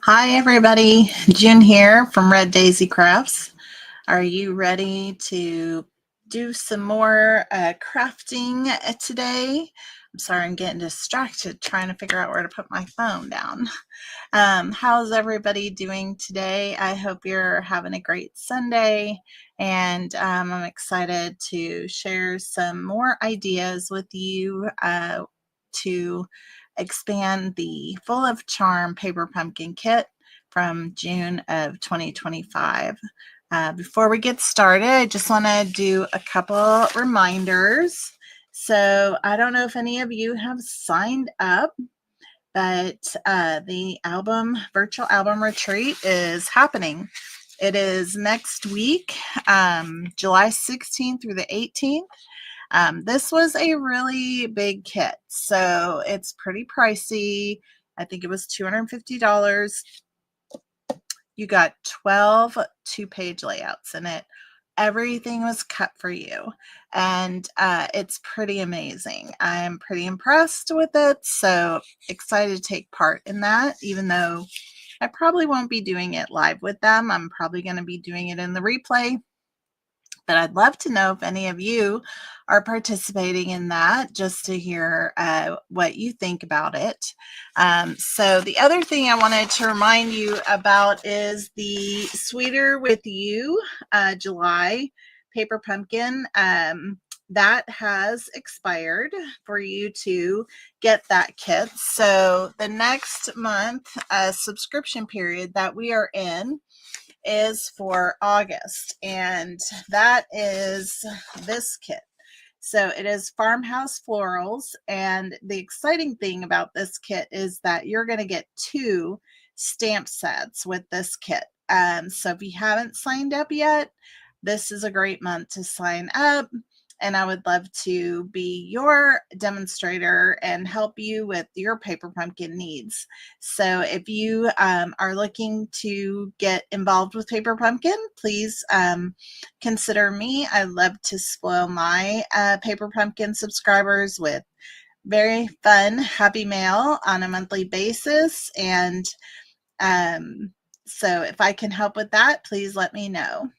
Hi everybody, June here from Red Daisy Crafts. Are you ready to do some more crafting today? I'm sorry, I'm getting distracted trying to figure out where to put my phone down. How's everybody doing today? I hope you're having a great Sunday, and I'm excited to share some more ideas with you to expand the Floral Charm paper pumpkin kit from June of 2025. Before we get started, I just want to do a couple reminders. So I don't know if any of you have signed up, but the virtual album retreat is happening. It is next week, July 16th through the 18th. This was a really big kit, so it's pretty pricey. I think it was $250. You got 12 two-page layouts in it. Everything was cut for you, and it's pretty amazing. I'm pretty impressed with it, so excited to take part in that, even though I probably won't be doing it live with them. I'm probably going to be doing it in the replay, but I'd love to know if any of you are participating in that, just to hear what you think about it. So the other thing I wanted to remind you about is the Sweeter with You July paper pumpkin. That has expired for you to get that kit. So the next month subscription period that we are in is for August, and that is this kit. So it is Farmhouse Florals, and the exciting thing about this kit is that you're going to get 2 stamp sets with this kit. So if you haven't signed up yet, this is a great month to sign up, and I would love to be your demonstrator and help you with your paper pumpkin needs. So if you are looking to get involved with paper pumpkin, please consider me. I love to spoil my paper pumpkin subscribers with very fun happy mail on a monthly basis, and so if I can help with that, please let me know.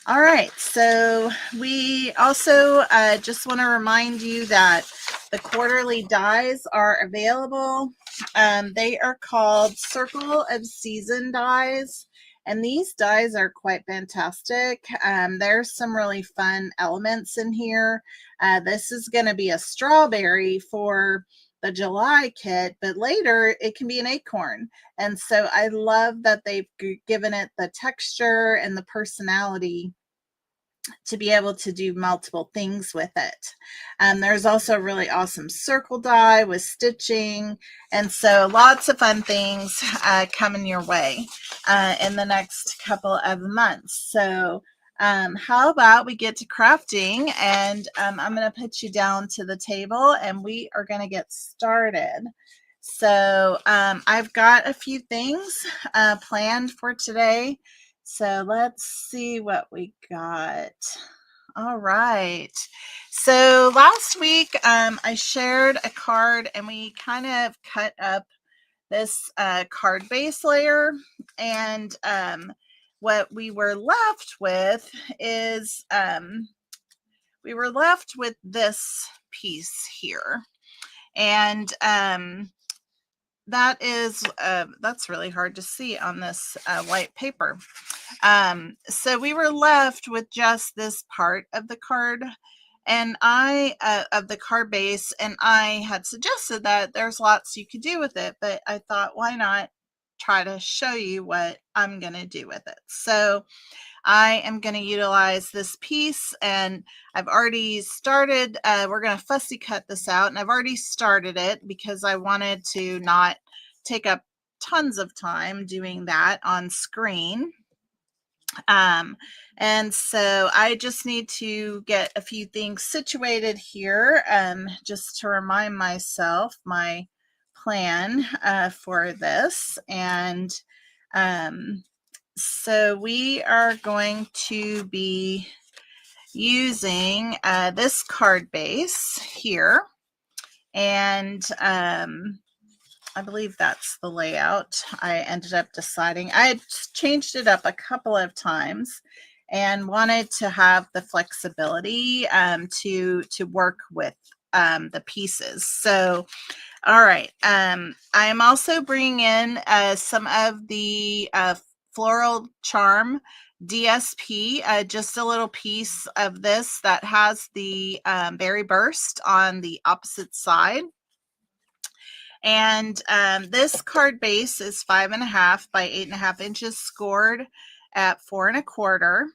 All right, so we also just want to remind you that the quarterly dies are available. They are called Circle of Season dies, and these dies are quite fantastic. There's some really fun elements in here. This is going to be a strawberry for the July kit, but later it can be an acorn. And so I love that they've given it the texture and the personality to be able to do multiple things with it. There's also a really awesome circle die with stitching, and so lots of fun things coming your way in the next couple of months. So how about we get to crafting, and I'm going to put you down to the table and we are going to get started. So I've got a few things planned for today. So let's see what we got. All right. So last week I shared a card, and we kind of cut up this card base layer, and what we were left with is we were left with this piece here, and that is that's really hard to see on this white paper. So we were left with just this part of the card, and I of the card base, and I had suggested that there's lots you could do with it, but I thought, why not try to show you what I'm going to do with it. So I am going to utilize this piece, and I've already started, we're going to fussy cut this out, and I've already started it because I wanted to not take up tons of time doing that on screen. And so I just need to get a few things situated here, just to remind myself my plan for this. And so we are going to be using this card base here, and I believe that's the layout. I ended up deciding I had changed it up a couple of times and wanted to have the flexibility to work with the pieces. So, all right. I am also bringing in some of the Floral Charm DSP, just a little piece of this that has the berry burst on the opposite side. And this card base is 5.5 by 8.5 inches, scored at 4.25.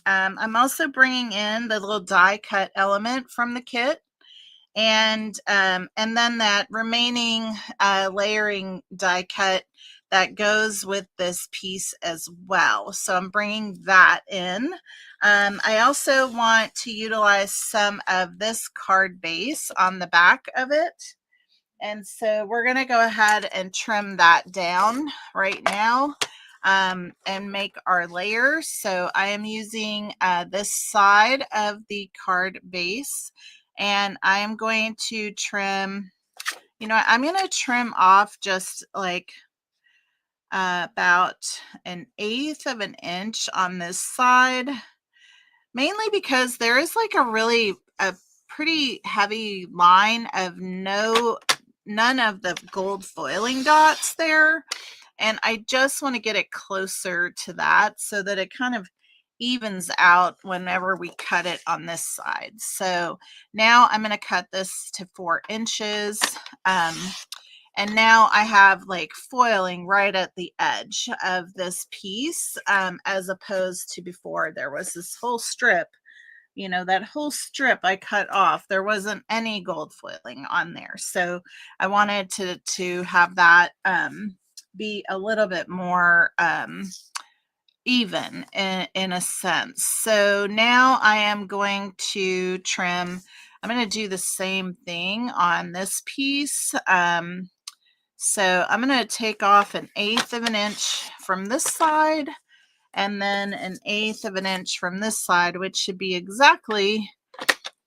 I'm also bringing in the little die cut element from the kit, and then that remaining layering die cut that goes with this piece as well. So I'm bringing that in. I also want to utilize some of this card base on the back of it. And so we're going to go ahead and trim that down right now and make our layers. So I am using this side of the card base, and I am going to trim, I'm going to trim off just like about 1/8 of an inch on this side, mainly because there is like a pretty heavy line of none of the gold foiling dots there, and I just want to get it closer to that so that it kind of evens out whenever we cut it on this side. So now I'm going to cut this to 4 inches, and now I have like foiling right at the edge of this piece, as opposed to before there was this whole strip. That whole strip I cut off, there wasn't any gold foiling on there. So I wanted to have that be a little bit more even in a sense. So now I am going to trim. I'm going to do the same thing on this piece. So I'm going to take off 1/8 of an inch from this side, and then 1/8 of an inch from this side, which should be exactly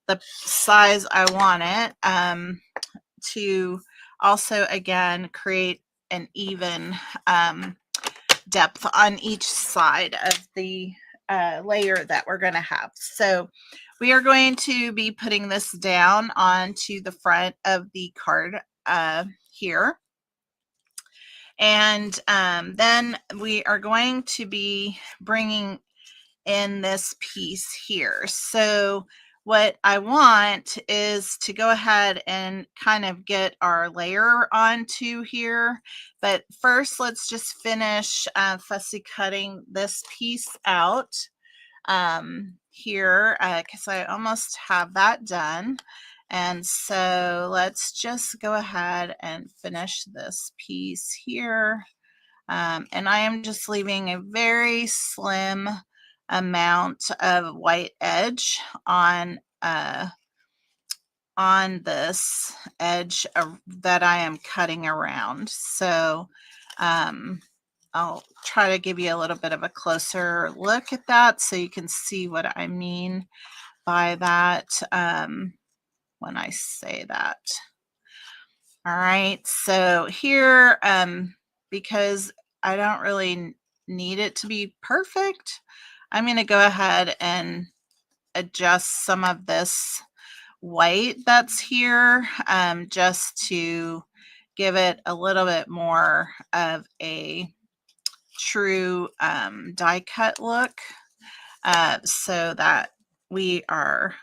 the size I want it, to also again create an even depth on each side of the layer that we're going to have. So we are going to be putting this down onto the front of the card here. And then we are going to be bringing in this piece here. So what I want is to go ahead and kind of get our layer onto here. But first, let's just finish fussy cutting this piece out here, because I almost have that done. And so let's just go ahead and finish this piece here. And I am just leaving a very slim amount of white edge on this edge that I am cutting around. So I'll try to give you a little bit of a closer look at that so you can see what I mean by that when I say that. All right, so here, because I don't really need it to be perfect, I'm going to go ahead and adjust some of this white that's here, just to give it a little bit more of a true die cut look, so that we are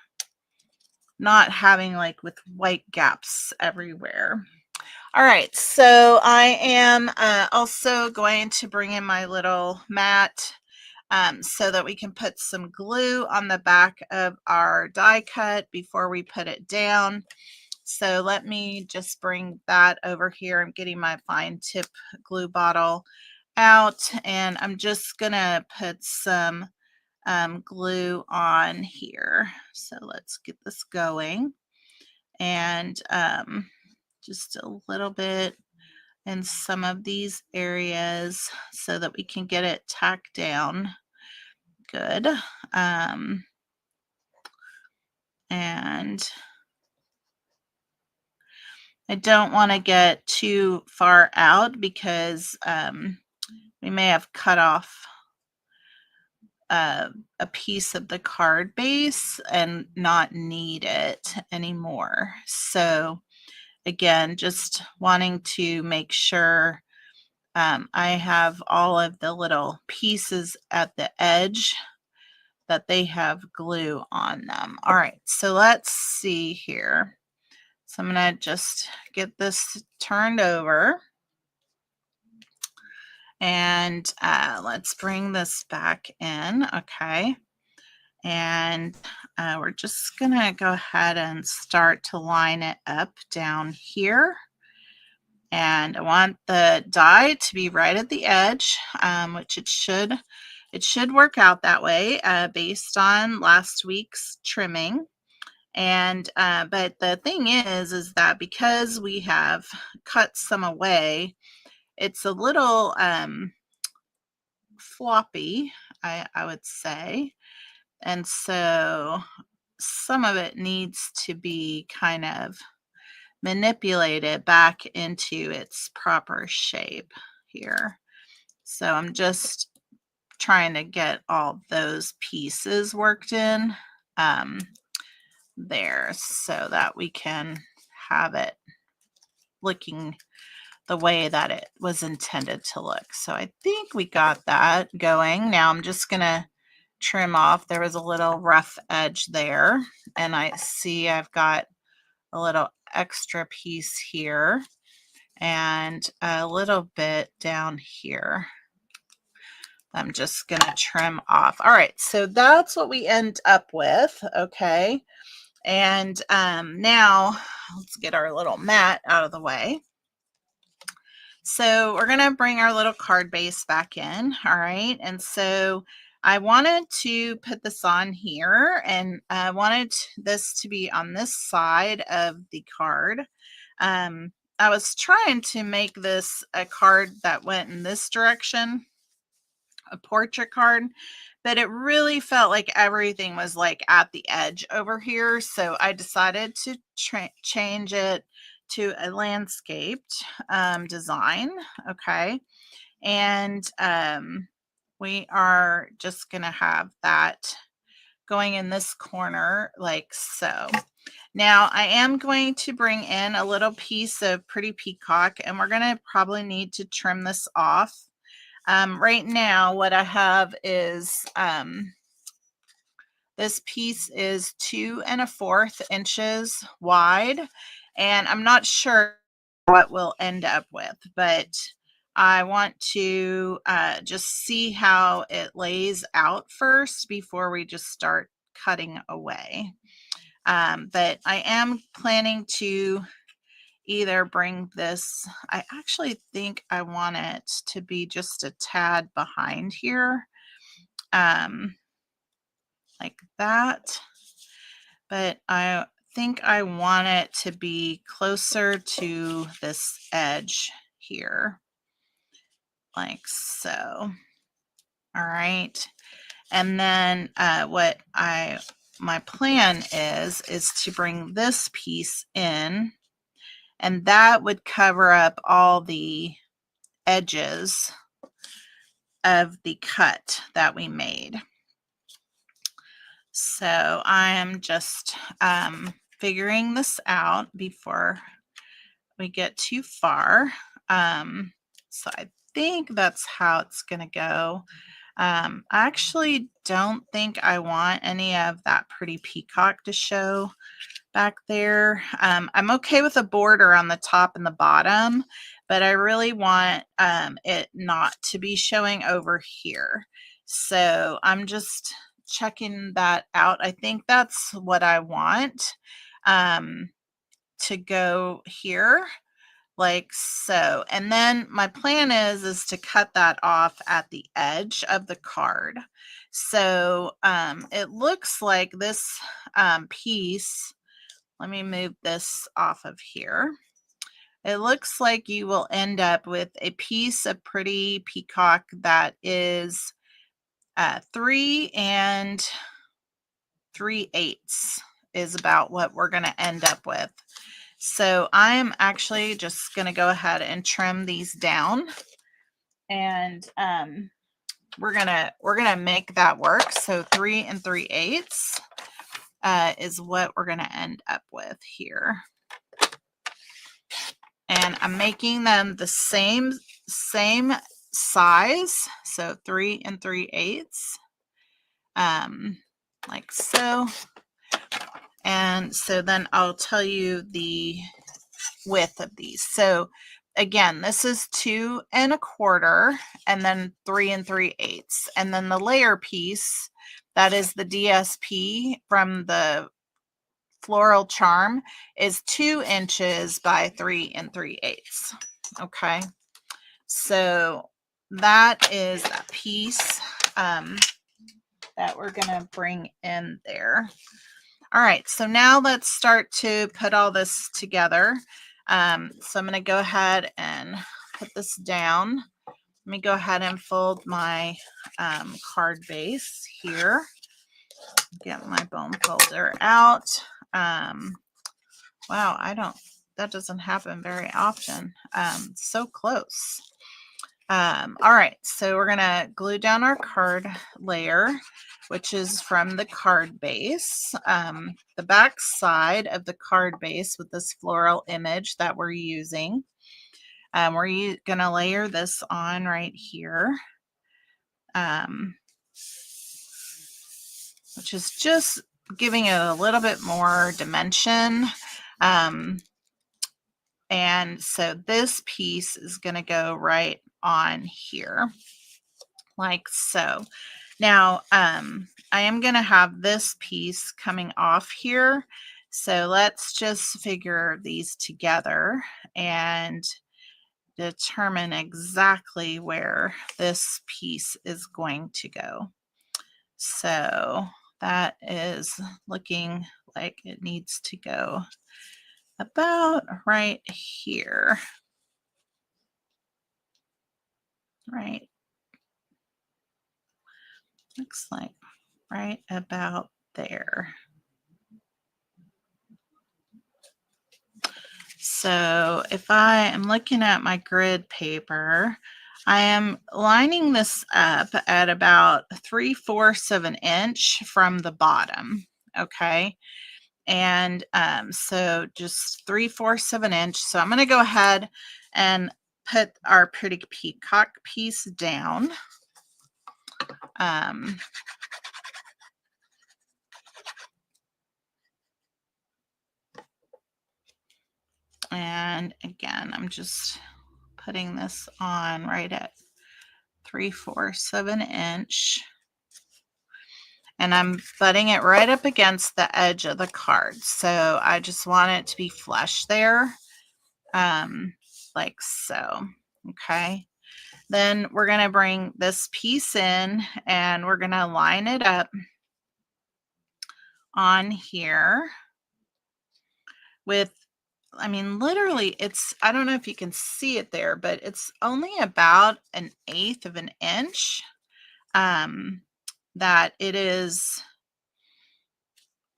not having like with white gaps everywhere. All right, so I am also going to bring in my little mat so that we can put some glue on the back of our die cut before we put it down. So let me just bring that over here. I'm getting my fine tip glue bottle out, and I'm just gonna put some glue on here. So let's get this going, and just a little bit in some of these areas so that we can get it tacked down good. And I don't want to get too far out because we may have cut off a piece of the card base and not need it anymore. So again, just wanting to make sure I have all of the little pieces at the edge that they have glue on them. All right, so let's see here. So I'm going to just get this turned over. And let's bring this back in. Okay. And we're just going to go ahead and start to line it up down here. And I want the die to be right at the edge, which it should work out that way based on last week's trimming. And but the thing is that because we have cut some away, it's a little floppy, I would say. And so some of it needs to be kind of manipulated back into its proper shape here. So I'm just trying to get all those pieces worked in there so that we can have it looking the way that it was intended to look. So I think we got that going. Now I'm just going to trim off. There was a little rough edge there, and I see I've got a little extra piece here and a little bit down here. I'm just going to trim off. All right, so that's what we end up with. Okay, and now let's get our little mat out of the way. So we're going to bring our little card base back in. All right, and so I wanted to put this on here, and I wanted this to be on this side of the card. I was trying to make this a card that went in this direction, a portrait card, but it really felt like everything was like at the edge over here. So I decided to change it to a landscaped design. Okay. And we are just going to have that going in this corner like so. Now I am going to bring in a little piece of Pretty Peacock, and we're going to probably need to trim this off. Right now what I have is this piece is 2 1/4 inches wide, and I'm not sure what we'll end up with, but I want to just see how it lays out first before we just start cutting away. But I am planning to either bring this, I actually think I want it to be just a tad behind here, like that. But I think I want it to be closer to this edge here, like so. All right. And then my plan is to bring this piece in, and that would cover up all the edges of the cut that we made. So I am just figuring this out before we get too far. So I think that's how it's going to go. I actually don't think I want any of that Pretty Peacock to show back there. I'm okay with a border on the top and the bottom, but I really want it not to be showing over here. So I'm just checking that out. I think that's what I want to go here, like so. And then my plan is to cut that off at the edge of the card. So it looks like this piece, let me move this off of here. It looks like you will end up with a piece of Pretty Peacock that is 3 3/8 is about what we're going to end up with. So I am actually just going to go ahead and trim these down, and we're gonna make that work. So 3 3/8 is what we're gonna end up with here. And I'm making them the same size, so 3 3/8, like so. And so then I'll tell you the width of these. So again, this is 2 1/4, and then 3 3/8, and then the layer piece, that is the DSP from the Floral Charm, is 2 inches by 3 3/8. Okay, so that is that piece that we're gonna bring in there. All right, so now let's start to put all this together. So I'm going to go ahead and put this down. Let me go ahead and fold my card base here. Get my bone folder out. Wow, that doesn't happen very often. So close. All right, so we're gonna glue down our card layer, which is from the card base, the back side of the card base with this floral image that we're using. We're gonna layer this on right here, which is just giving it a little bit more dimension. And so this piece is gonna go right on here, like so. Now, I am going to have this piece coming off here. So let's just figure these together and determine exactly where this piece is going to go. So that is looking like it needs to go about right here. Right. Looks like right about there. So if I am looking at my grid paper, I am lining this up at about 3/4 of an inch from the bottom. Okay. And so just 3/4 of an inch. So I'm going to go ahead and put our pretty peacock piece down. And again, I'm just putting this on right at 3/4 of an inch. And I'm butting it right up against the edge of the card. So I just want it to be flush there, like so. Okay. Then we're going to bring this piece in and we're going to line it up on here with, I mean, literally I don't know if you can see it there, but it's only about 1/8 of an inch that it is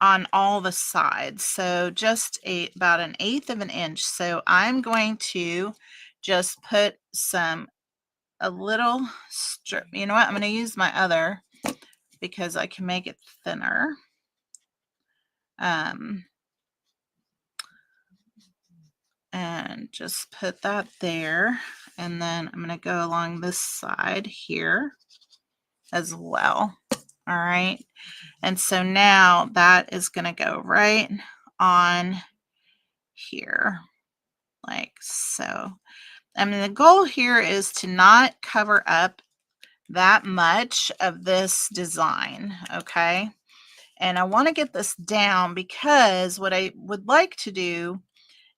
on all the sides. So just about 1/8 of an inch. So I'm going to just put a little strip. You know what? I'm going to use my other because I can make it thinner. And just put that there. And then I'm going to go along this side here as well. All right. And so now that is going to go right on here, like so. I mean, the goal here is to not cover up that much of this design, okay? And I want to get this down because what I would like to do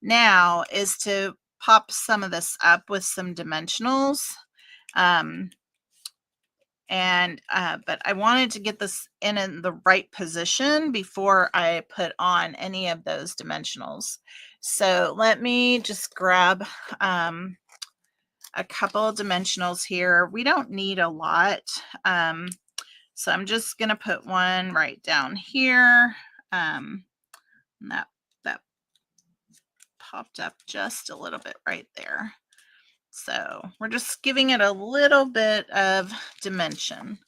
now is to pop some of this up with some dimensionals. But I wanted to get this in the right position before I put on any of those dimensionals. So let me just grab a couple of dimensionals here. We don't need a lot. So I'm just going to put one right down here. That popped up just a little bit right there. So we're just giving it a little bit of dimension.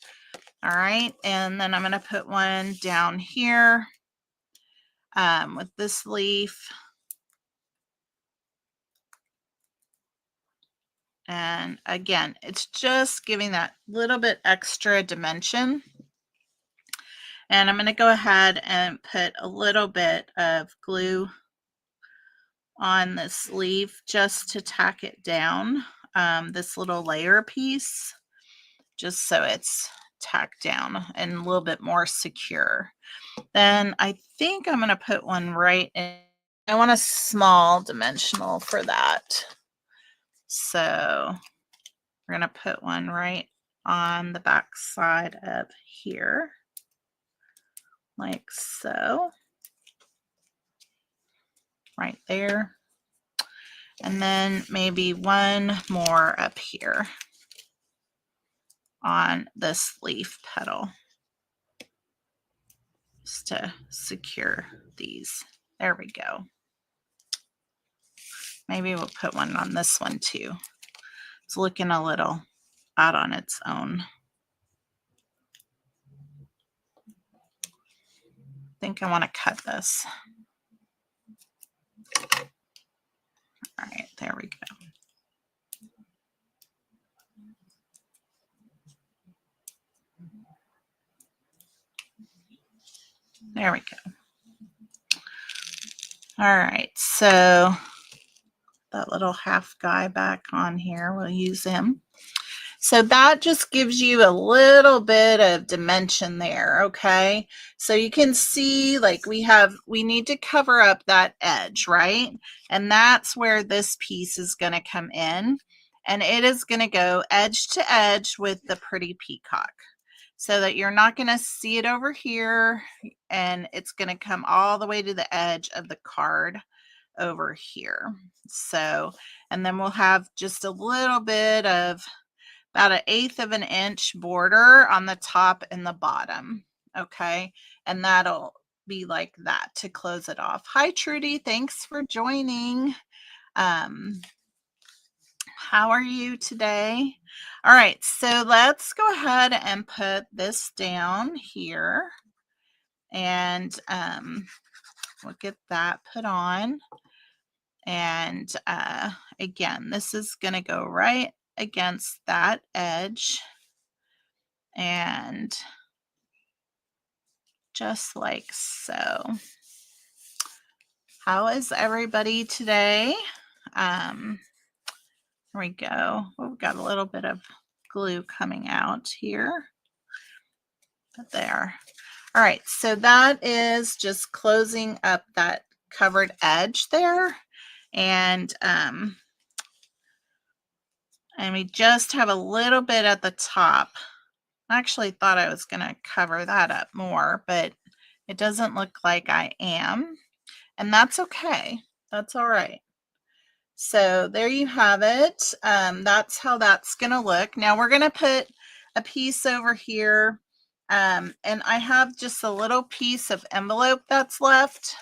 All right, and then I'm going to put one down here with this leaf. And again, it's just giving that little bit extra dimension. And I'm going to go ahead and put a little bit of glue on this leaf just to tack it down, this little layer piece, just so it's tacked down and a little bit more secure. Then I think I'm going to put one right in. I want a small dimensional for that. So we're going to put one right on the back side of here, like so, right there. And then maybe one more up here on this leaf petal, just to secure these. There we go. Maybe we'll put one on this one too. It's looking a little out on its own. I think I want to cut this. All right, there we go. There we go. All right, so that little half guy back on here, we'll use him. So that just gives you a little bit of dimension there, okay? So you can see like we need to cover up that edge, right? And that's where this piece is going to come in. And it is going to go edge to edge with the pretty peacock, so that you're not going to see it over here, and it's going to come all the way to the edge of the card over here. So, and then we'll have just a little bit of about 1/8 of an inch border on the top and the bottom. Okay, and that'll be like that to close it off. Hi Trudy, thanks for joining. How are you today? All right, so let's go ahead and put this down here, and we'll get that put on. And again, this is going to go right against that edge, and just like so. How is everybody today? There we go. We've got a little bit of glue coming out here. But there. All right, so that is just closing up that covered edge there. And we just have a little bit at the top. I actually thought I was going to cover that up more, but it doesn't look like I am. And that's okay. That's all right. So there you have it. That's how that's going to look. Now we're going to put a piece over here. And I have just a little piece of envelope that's left.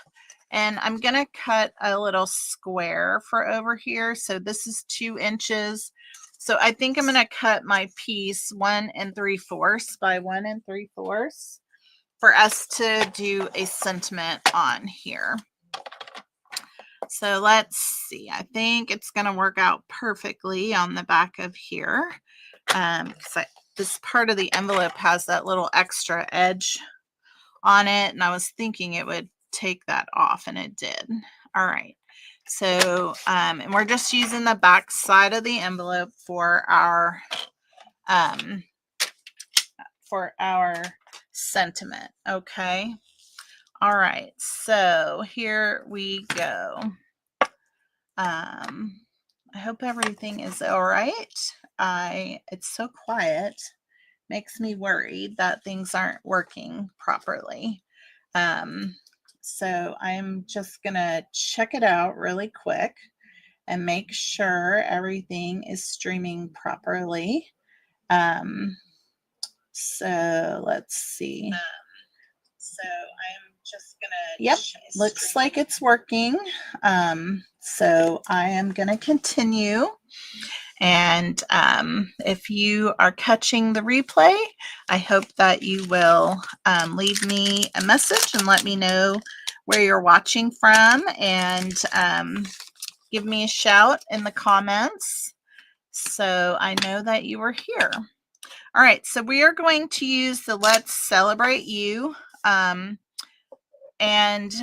And I'm going to cut a little square for over here. So this is 2 inches. So I think I'm going to cut my piece 1 3/4 by 1 3/4 for us to do a sentiment on here. So let's see. I think it's going to work out perfectly on the back of here. This part of the envelope has that little extra edge on it, and I was thinking it would take that off, and it did. All right. So, and we're just using the back side of the envelope for our sentiment. Okay. All right. So here we go. I hope everything is all right. It's so quiet, makes me worried that things aren't working properly. So I'm just gonna check it out really quick and make sure everything is streaming properly. So let's see. So I'm Yep, looks like it's working. So I am going to continue. And if you are catching the replay, I hope that you will leave me a message and let me know where you're watching from, and give me a shout in the comments so I know that you were here. All right, so we are going to use the Let's Celebrate You, and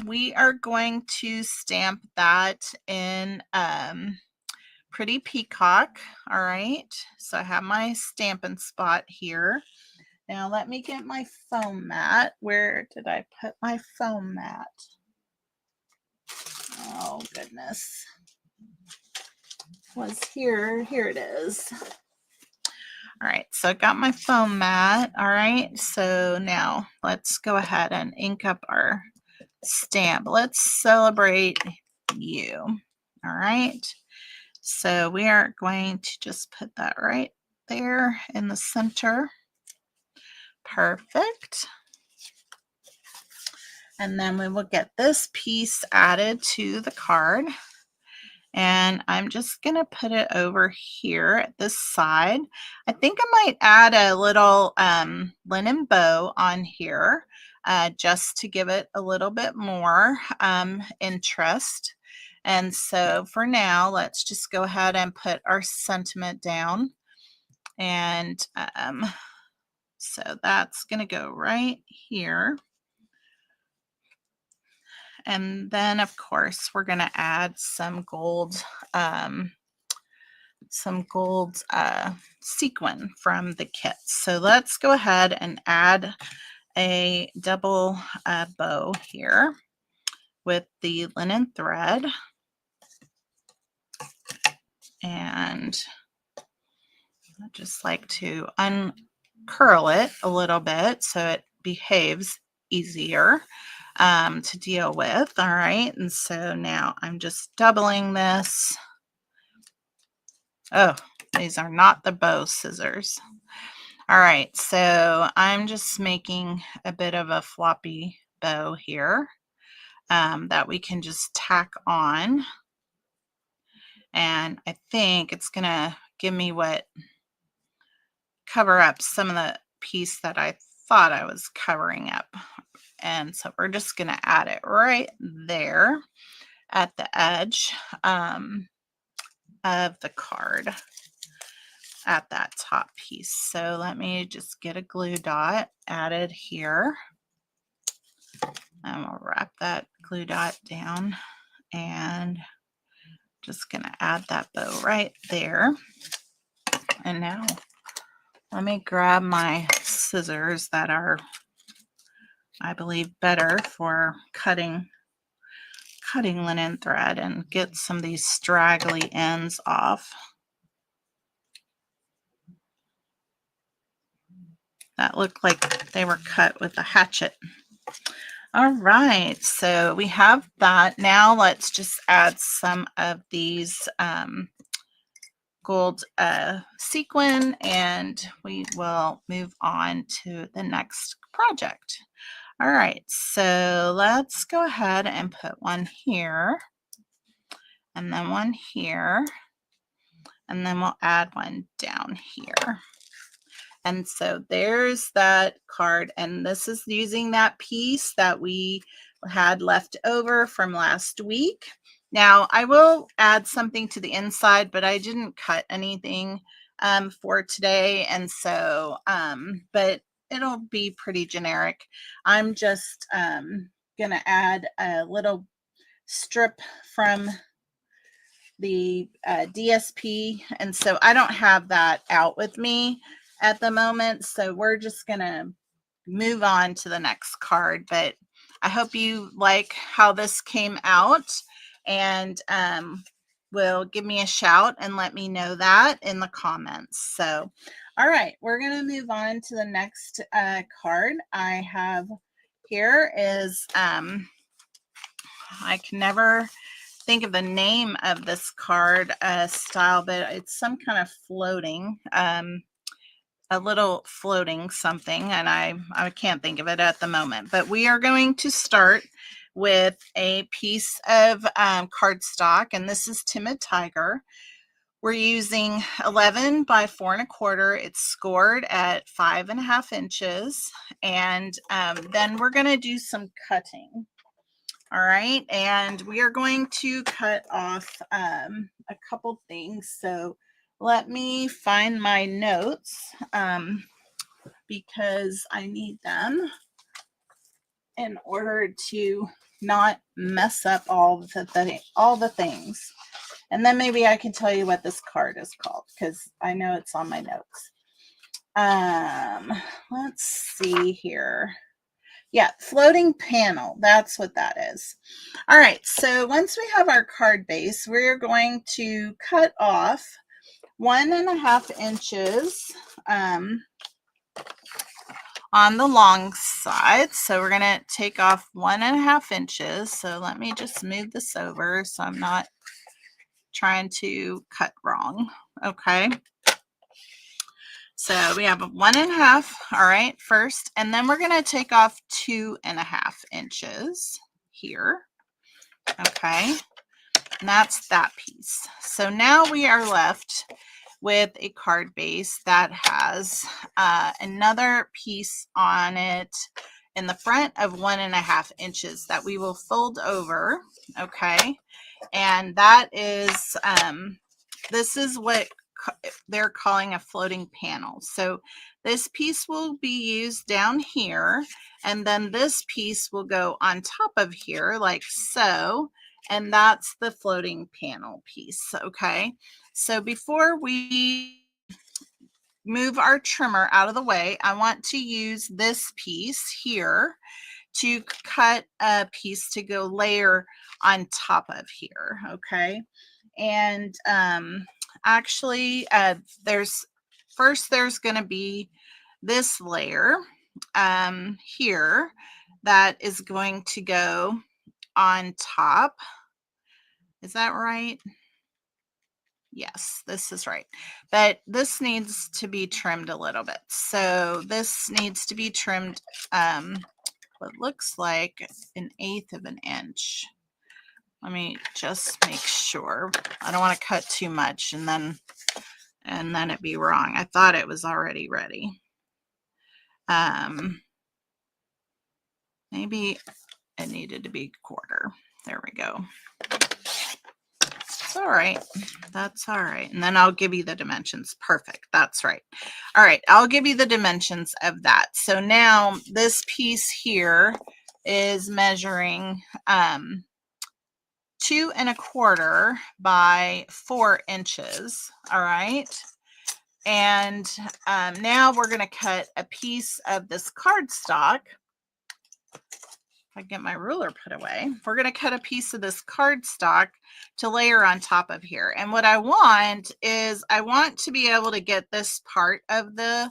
we are going to stamp that in Pretty Peacock. All right, so I have my Stampin' Spot here. Now let me get my foam mat. Where did I put my foam mat? Oh goodness. Was here. Here it is. All right, so I got my foam mat. All right, so now let's go ahead and ink up our stamp. Let's celebrate you. All right, so we are going to just put that right there in the center. Perfect. And then we will get this piece added to the card. And I'm just going to put it over here at this side. I think I might add a little linen bow on here just to give it a little bit more interest. And so for now, let's just go ahead and put our sentiment down. And so that's going to go right here. And then, of course, we're going to add some gold sequin from the kit. So let's go ahead and add a double bow here with the linen thread. And I just like to uncurl it a little bit so it behaves easier to deal with. All right, and so now I'm just doubling this. Oh, these are not the bow scissors. All right, so I'm just making a bit of a floppy bow here that we can just tack on. And I think it's gonna give me cover up some of the piece that I thought I was covering up. And so we're just gonna add it right there at the edge of the card at that top piece. So let me just get a glue dot added here. And we'll wrap that glue dot down and just gonna add that bow right there. And now let me grab my scissors that are, I believe, better for cutting linen thread and get some of these straggly ends off. That looked like they were cut with a hatchet. All right, so we have that. Now let's just add some of these gold sequin, and we will move on to the next project. All right, so let's go ahead and put one here, and then one here, and then we'll add one down here. And so there's that card, and this is using that piece that we had left over from last week. Now I will add something to the inside, but I didn't cut anything for today, and so but it'll be pretty generic. I'm just gonna add a little strip from the DSP, and so I don't have that out with me at the moment, so we're just gonna move on to the next card. But I hope you like how this came out, and will give me a shout and let me know that in the comments. So all right, we're gonna move on to the next card I have here. Is I can never think of the name of this card style, but it's some kind of floating. a little floating something, and I can't think of it at the moment, but we are going to start with a piece of cardstock, and this is Timid Tiger. We're using 11 by 4 1/4. It's scored at 5.5 inches, and then we're going to do some cutting. All right, and we are going to cut off a couple things. So let me find my notes because I need them in order to not mess up all the things. And then maybe I can tell you what this card is called because I know it's on my notes. Let's see here. Yeah, floating panel. That's what that is. All right, so once we have our card base, we're going to cut off 1.5 inches on the long side. So we're going to take off 1.5 inches. So let me just move this over so I'm not trying to cut wrong. Okay. So we have 1.5, all right, first, and then we're going to take off 2.5 inches here. Okay. And that's that piece. So now we are left with a card base that has another piece on it in the front of 1.5 inches that we will fold over. Okay. And that is, this is what they're calling a floating panel. So this piece will be used down here, and then this piece will go on top of here like so, and that's the floating panel piece. Okay, so before we move our trimmer out of the way, I want to use this piece here to cut a piece to go layer on top of here. Okay, and actually there's going to be this layer here that is going to go on top. Is that right? Yes, this is right. But this needs to be trimmed a little bit. So this needs to be trimmed what looks like 1/8 of an inch. Let me just make sure. I don't want to cut too much and then it be wrong. I thought it was already ready. Maybe it needed to be 1/4. There we go. It's all right. That's all right. And then I'll give you the dimensions. Perfect. That's right. All right. I'll give you the dimensions of that. So now this piece here is measuring 2 1/4 by 4 inches. All right. And now we're going to cut a piece of this cardstock. If I get my ruler put away, we're going to cut a piece of this cardstock to layer on top of here. And what I want is I want to be able to get this part of the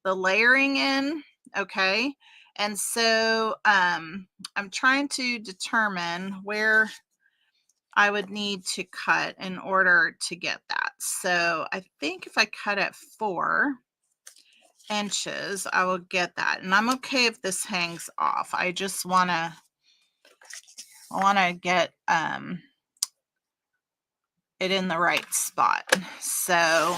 layering in. Okay. And so I'm trying to determine where I would need to cut in order to get that. So I think if I cut at 4 inches, I will get that. And I'm okay if this hangs off. I just want to get it in the right spot. So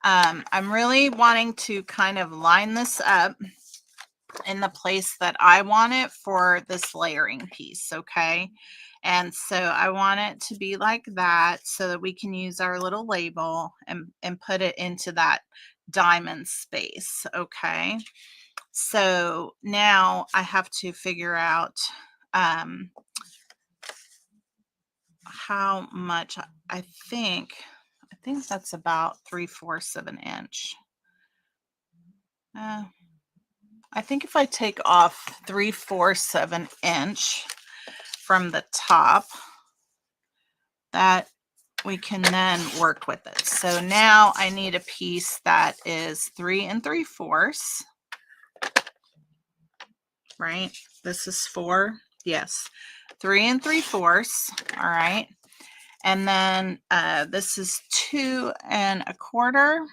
I'm really wanting to kind of line this up in the place that I want it for this layering piece. Okay. And so I want it to be like that so that we can use our little label and put it into that diamond space. Okay. So now I have to figure out how much. I think that's about 3/4 of an inch. I think if I take off 3/4 of an inch from the top, that we can then work with it. So now I need a piece that is 3 3/4. Right? This is 4. Yes. 3 3/4. All right. And then this is 2 1/4.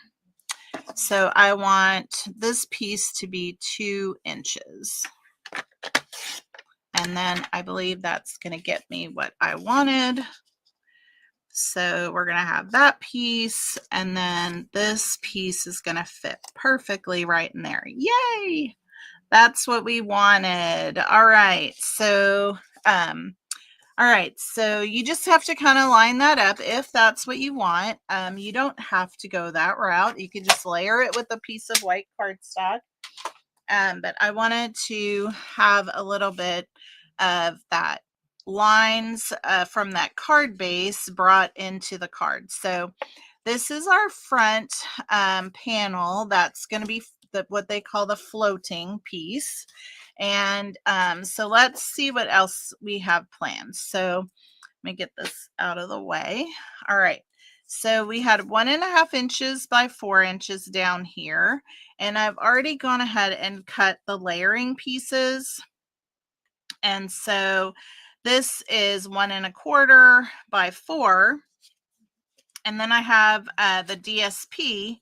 So I want this piece to be 2 inches. And then I believe that's going to get me what I wanted. So we're going to have that piece, and then this piece is going to fit perfectly right in there. Yay! That's what we wanted. All right. So, you just have to kind of line that up if that's what you want. You don't have to go that route. You could just layer it with a piece of white cardstock. But I wanted to have a little bit of that lines from that card base brought into the card. So this is our front panel. That's going to be what they call the floating piece. And so let's see what else we have planned. So let me get this out of the way. All right. So we had 1.5 inches by 4 inches down here. And I've already gone ahead and cut the layering pieces. And so this is 1.25 by 4. And then I have the DSP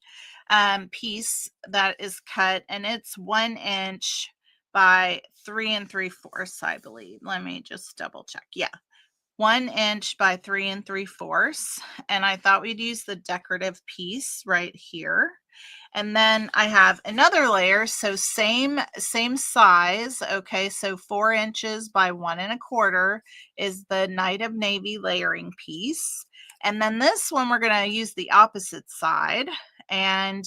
piece that is cut, and it's 1 inch by 3 3/4, I believe. Let me just double check. Yeah. 1 inch by 3 3/4. And I thought we'd use the decorative piece right here. And then I have another layer, so same size. Okay, so 4 inches by 1.25 is the Night of Navy layering piece. And then this one, we're going to use the opposite side. And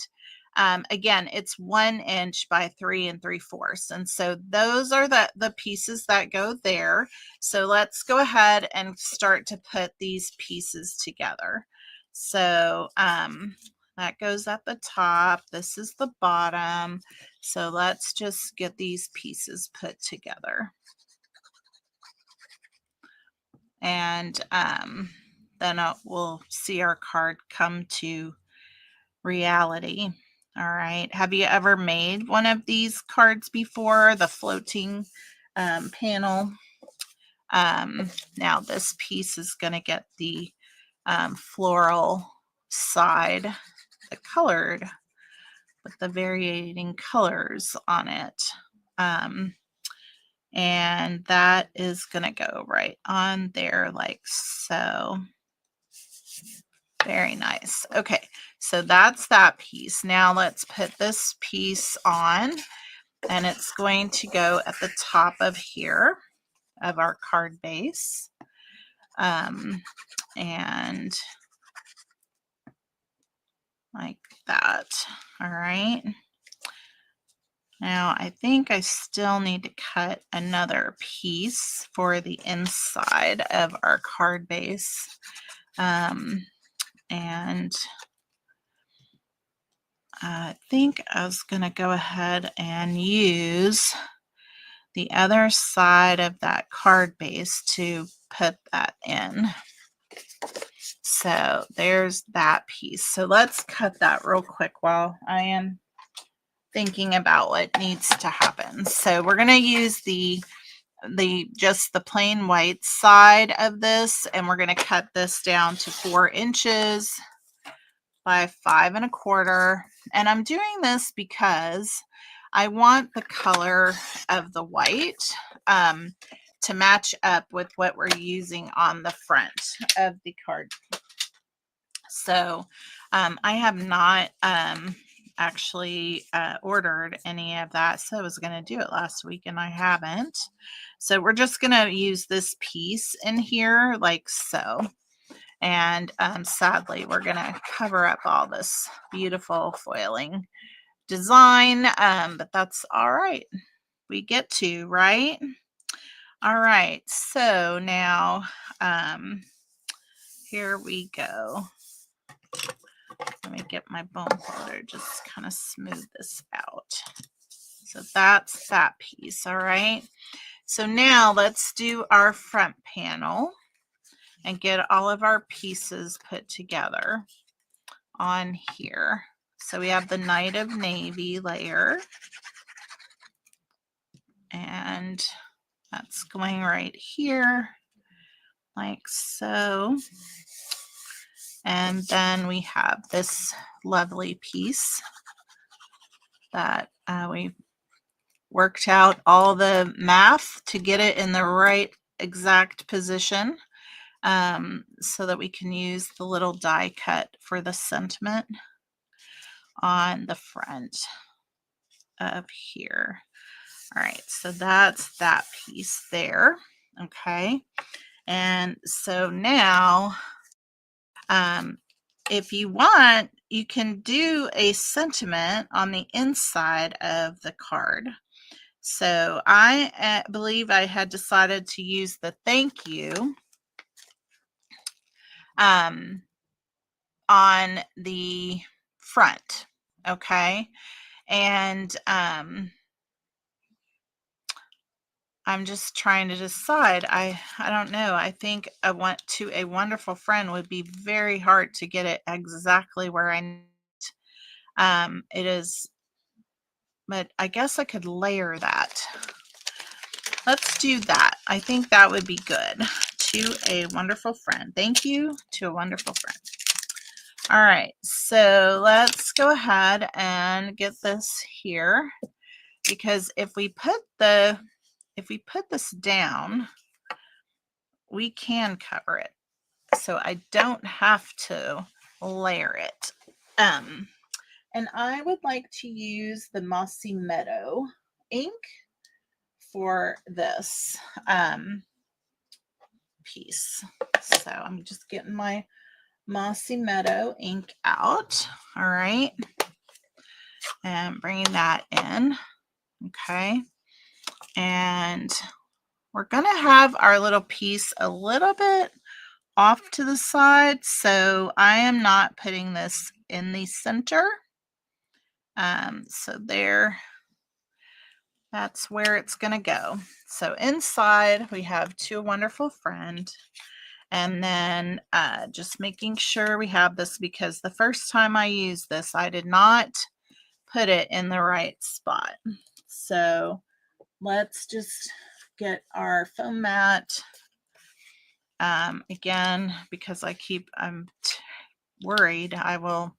again, it's 1 inch by 3 3/4. And so those are the pieces that go there. So let's go ahead and start to put these pieces together. So that goes at the top. This is the bottom. So let's just get these pieces put together. And then we'll see our card come to reality. All right. Have you ever made one of these cards before? The floating panel. Now this piece is going to get the floral side, the colored, with the varying colors on it. And that is going to go right on there like so. Very nice. Okay, so that's that piece. Now let's put this piece on, and it's going to go at the top of here of our card base. And like that. All right. Now I think I still need to cut another piece for the inside of our card base. And I think I was going to go ahead and use the other side of that card base to put that in. So there's that piece. So let's cut that real quick while I am thinking about what needs to happen. So we're going to use just the plain white side of this, and we're going to cut this down to 4 inches by 5 1/4. And I'm doing this because I want the color of the white to match up with what we're using on the front of the card. So I have not actually ordered any of that. So I was going to do it last week and I haven't. So we're just going to use this piece in here like so. And sadly, we're going to cover up all this beautiful foiling design, but that's all right. We get to, right? All right. So now here we go. Let me get my bone folder, just kind of smooth this out. So that's that piece. All right. So now let's do our front panel and get all of our pieces put together on here. So we have the Night of Navy layer, and that's going right here like so. And then we have this lovely piece that we worked out all the math to get it in the right exact position, so that we can use the little die cut for the sentiment on the front of here. All right, so that's that piece there. Okay, and so now if you want, you can do a sentiment on the inside of the card. So I believe I had decided to use the thank you on the front. Okay, and I'm just trying to decide. I don't know. I think I want to a wonderful friend would be very hard to get it exactly where I need. It is, but I guess I could layer that. Let's do that. I think that would be good. To a wonderful friend. Thank you to a wonderful friend. All right, so let's go ahead and get this here, because if we put this down, we can cover it. So I don't have to layer it. And I would like to use the Mossy Meadow ink for this piece. So I'm just getting my Mossy Meadow ink out. All right. And bringing that in. Okay. And we're going to have our little piece a little bit off to the side. So I am not putting this in the center. So there, that's where it's going to go. So inside we have To a Wonderful Friend. And then just making sure we have this, because the first time I used this, I did not put it in the right spot. So let's just get our foam mat. Again, because I'm worried I will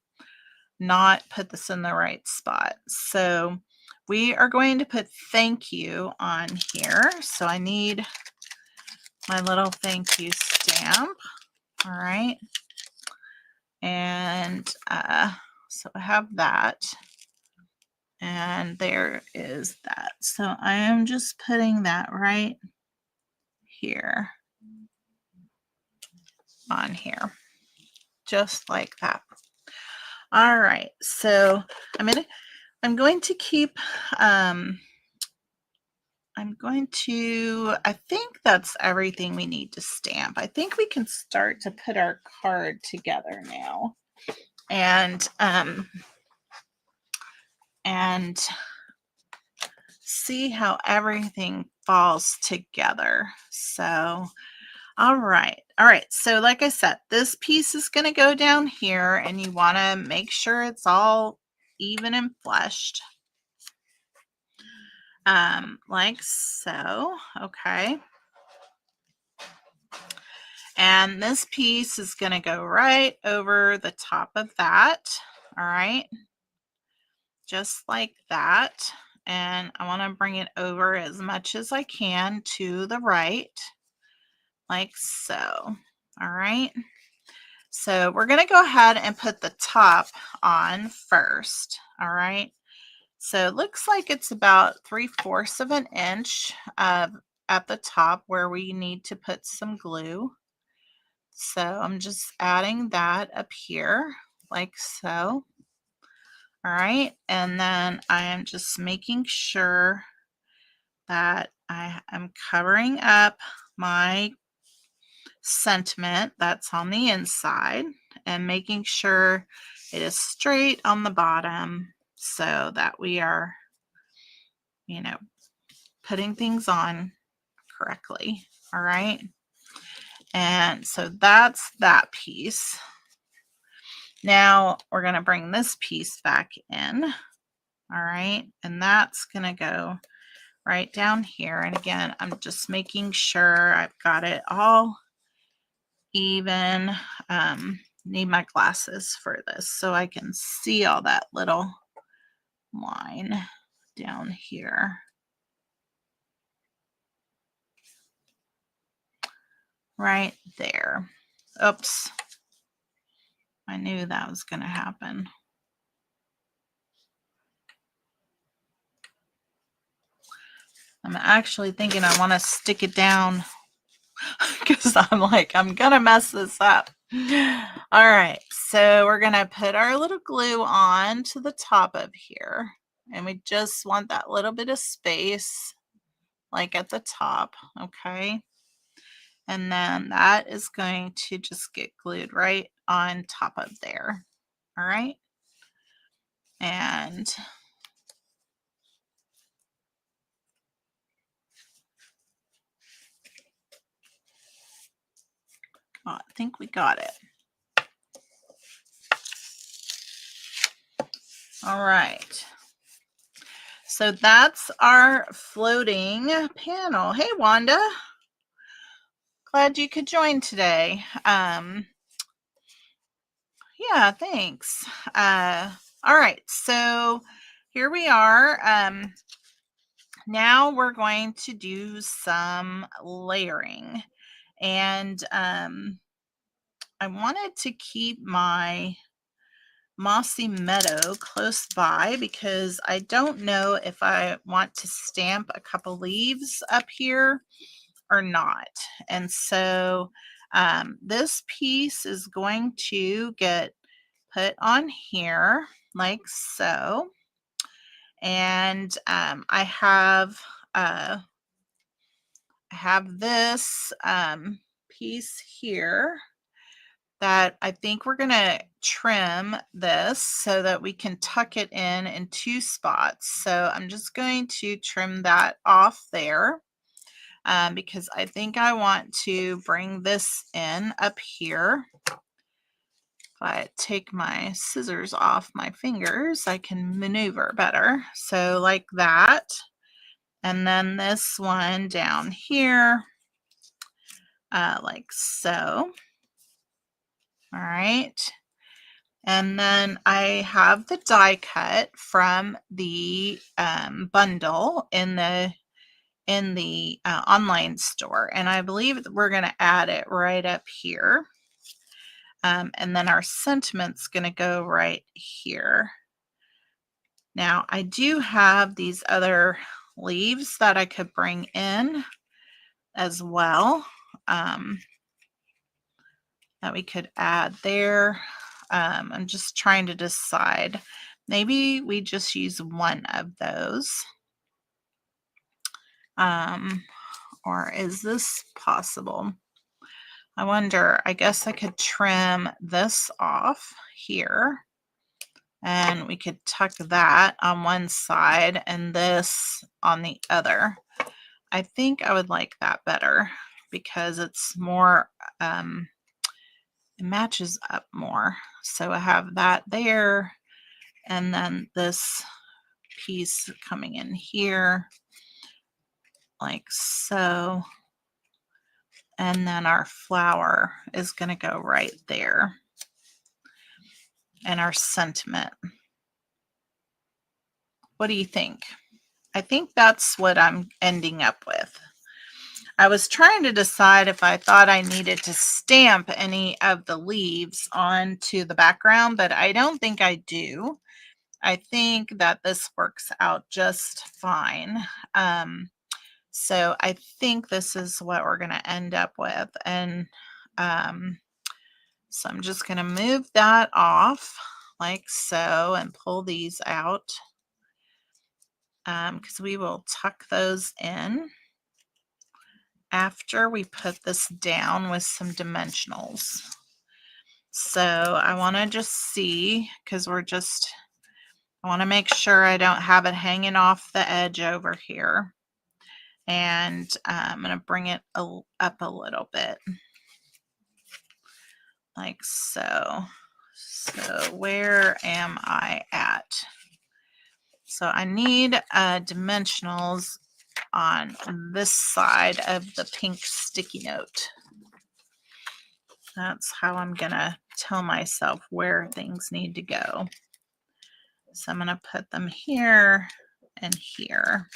not put this in the right spot. So we are going to put thank you on here. So I need my little thank you stamp. All right. And so I have that. And there is that. So I am just putting that right here on here, just like that. All right. So I'm going to keep, I think that's everything we need to stamp. I think we can start to put our card together now. And see how everything falls together. So, all right. So like I said, this piece is going to go down here, and you want to make sure it's all even and fleshed. Like so. Okay. And this piece is going to go right over the top of that. All right. Just like that. And I want to bring it over as much as I can to the right, like so. All right. So we're going to go ahead and put the top on first. All right. So it looks like it's about 3/4 of an inch at the top where we need to put some glue. So I'm just adding that up here like so. All right. And then I am just making sure that I am covering up my sentiment that's on the inside and making sure it is straight on the bottom, so that we are, putting things on correctly. All right. And so that's that piece. Now we're going to bring this piece back in. All right. And that's going to go right down here. And again, I'm just making sure I've got it all even. Need my glasses for this so I can see all that little line down here. Right there. Oops. I knew that was going to happen. I'm actually thinking I want to stick it down because I'm like, I'm going to mess this up. All right. So we're going to put our little glue on to the top of here. And we just want that little bit of space, like at the top. Okay. And then that is going to just get glued right on top of there. All right. And I think we got it. All right. So that's our floating panel. Hey, Wanda. Glad you could join today. Yeah, thanks. All right. So here we are. Now we're going to do some layering. And I wanted to keep my mossy meadow close by because I don't know if I want to stamp a couple leaves up here or not. And so this piece is going to get put on here like so. And I have this piece here that I think we're going to trim this so that we can tuck it in 2 spots. So I'm just going to trim that off there because I think I want to bring this in up here. If I take my scissors off my fingers, I can maneuver better. So like that. And then this one down here, like so. All right. And then I have the die cut from the bundle in the online store, and I believe that we're going to add it right up here. And then our sentiment's going to go right here. Now I do have these other leaves that I could bring in as well. That we could add there. I'm just trying to decide. Maybe we just use one of those. Or is this possible? I wonder, I guess I could trim this off here and we could tuck that on one side and this on the other. I think I would like that better because it's more, it matches up more. So I have that there and then this piece coming in here like so. And then our flower is going to go right there. And our sentiment. What do you think? I think that's what I'm ending up with. I was trying to decide if I thought I needed to stamp any of the leaves onto the background, but I don't think I do. I think that this works out just fine. So I think this is what we're going to end up with. And so I'm just going to move that off like so and pull these out because we will tuck those in after we put this down with some dimensionals. So I want to just see because I want to make sure I don't have it hanging off the edge over here. And I'm going to bring it up a little bit like so. So where am I at? So I need dimensionals on this side of the pink sticky note. That's how I'm going to tell myself where things need to go. So I'm going to put them here and here,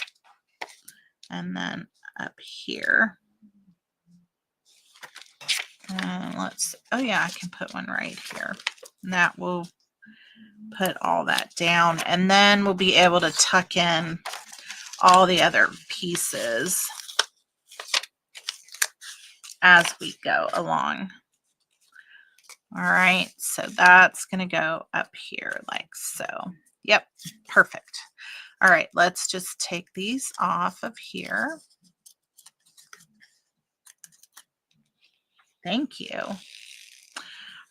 and then up here. And oh yeah, I can put one right here. And that will put all that down. And then we'll be able to tuck in all the other pieces as we go along. All right, so that's going to go up here like so. Yep, perfect. All right, let's just take these off of here. Thank you. All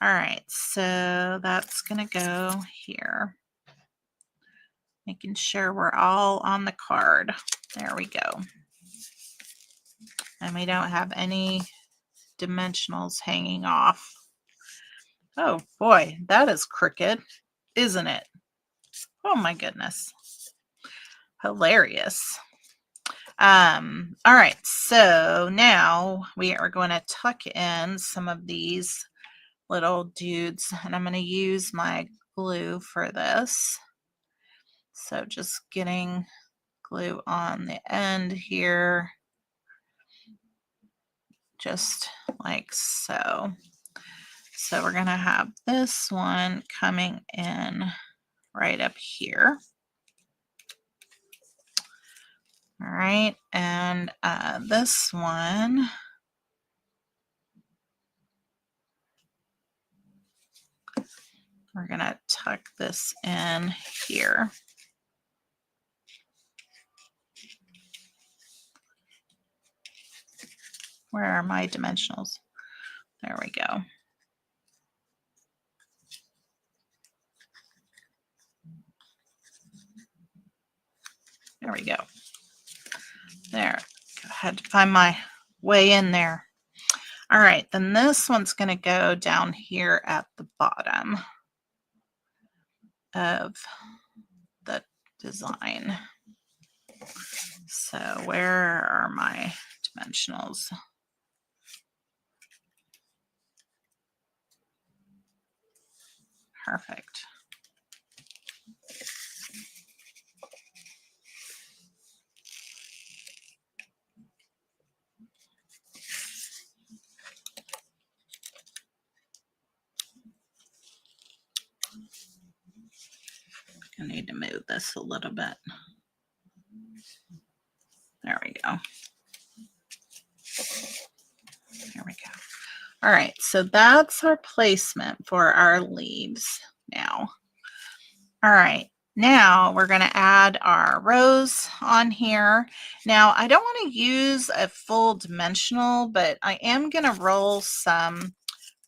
right, so that's going to go here. Making sure we're all on the card. There we go. And we don't have any dimensionals hanging off. Oh boy, that is crooked, isn't it? Oh my goodness. Hilarious. All right, so now we are going to tuck in some of these little dudes, and I'm going to use my glue for this. So just getting glue on the end here, just like so. So we're going to have this one coming in right up here. All right, and this one, we're going to tuck this in here. Where are my dimensionals? There we go. There we go. There. I had to find my way in there. All right, then this one's going to go down here at the bottom of the design. So where are my dimensionals? Perfect. I need to move this a little bit. There we go. There we go. All right, so that's our placement for our leaves now. All right, now we're going to add our rose on here. Now, I don't want to use a full dimensional, but I am going to roll some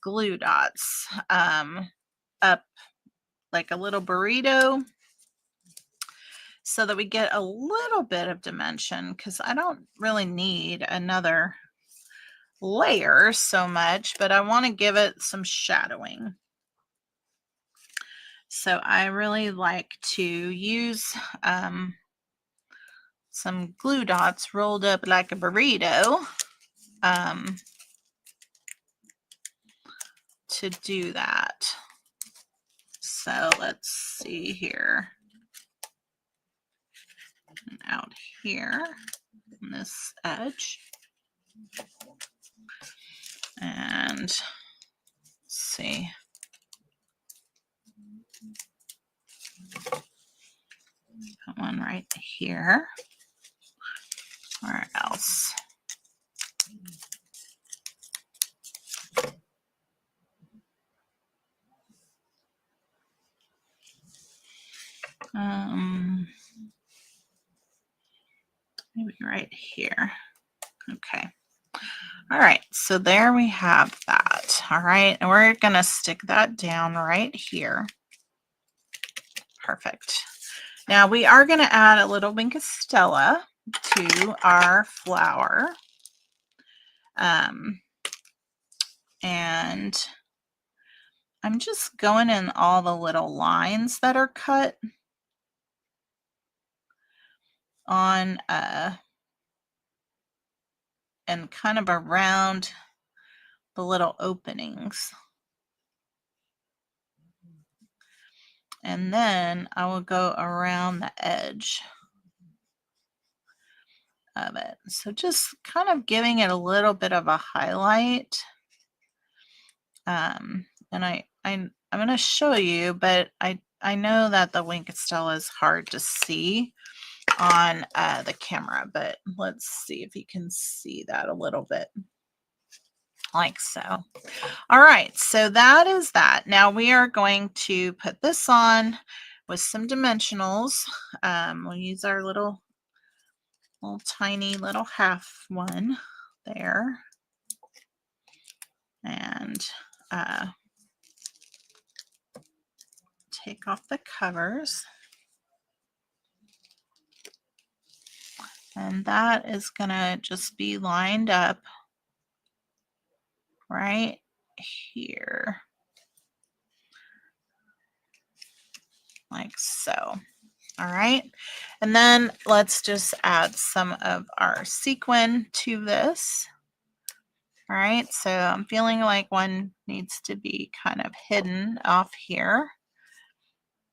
glue dots up like a little burrito so that we get a little bit of dimension, because I don't really need another layer so much, but I want to give it some shadowing. So I really like to use some glue dots rolled up like a burrito to do that. So let's see here. And out here on this edge. And let's see. Put one right here. Where else? Maybe right here. Okay. All right, so there we have that. All right, and we're going to stick that down right here. Perfect. Now we are going to add a little Wink of Stella to our flower. And I'm just going in all the little lines that are cut on and kind of around the little openings. And then I will go around the edge of it. So just kind of giving it a little bit of a highlight. And I'm going to show you, but I know that the wink still is hard to see on the camera, but let's see if you can see that a little bit, like so. All right, so that is that. Now we are going to put this on with some dimensionals. We'll use our little tiny little half one there, and take off the covers. And that is gonna just be lined up right here, like so. All right, and then let's just add some of our sequin to this. All right, so I'm feeling like one needs to be kind of hidden off here,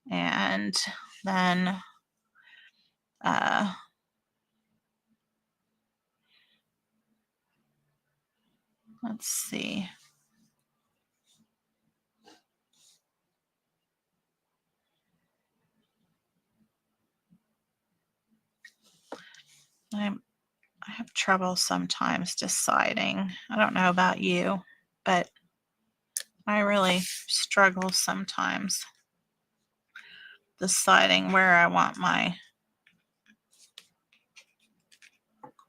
and then let's see. I have trouble sometimes deciding. I don't know about you, but I really struggle sometimes deciding where I want my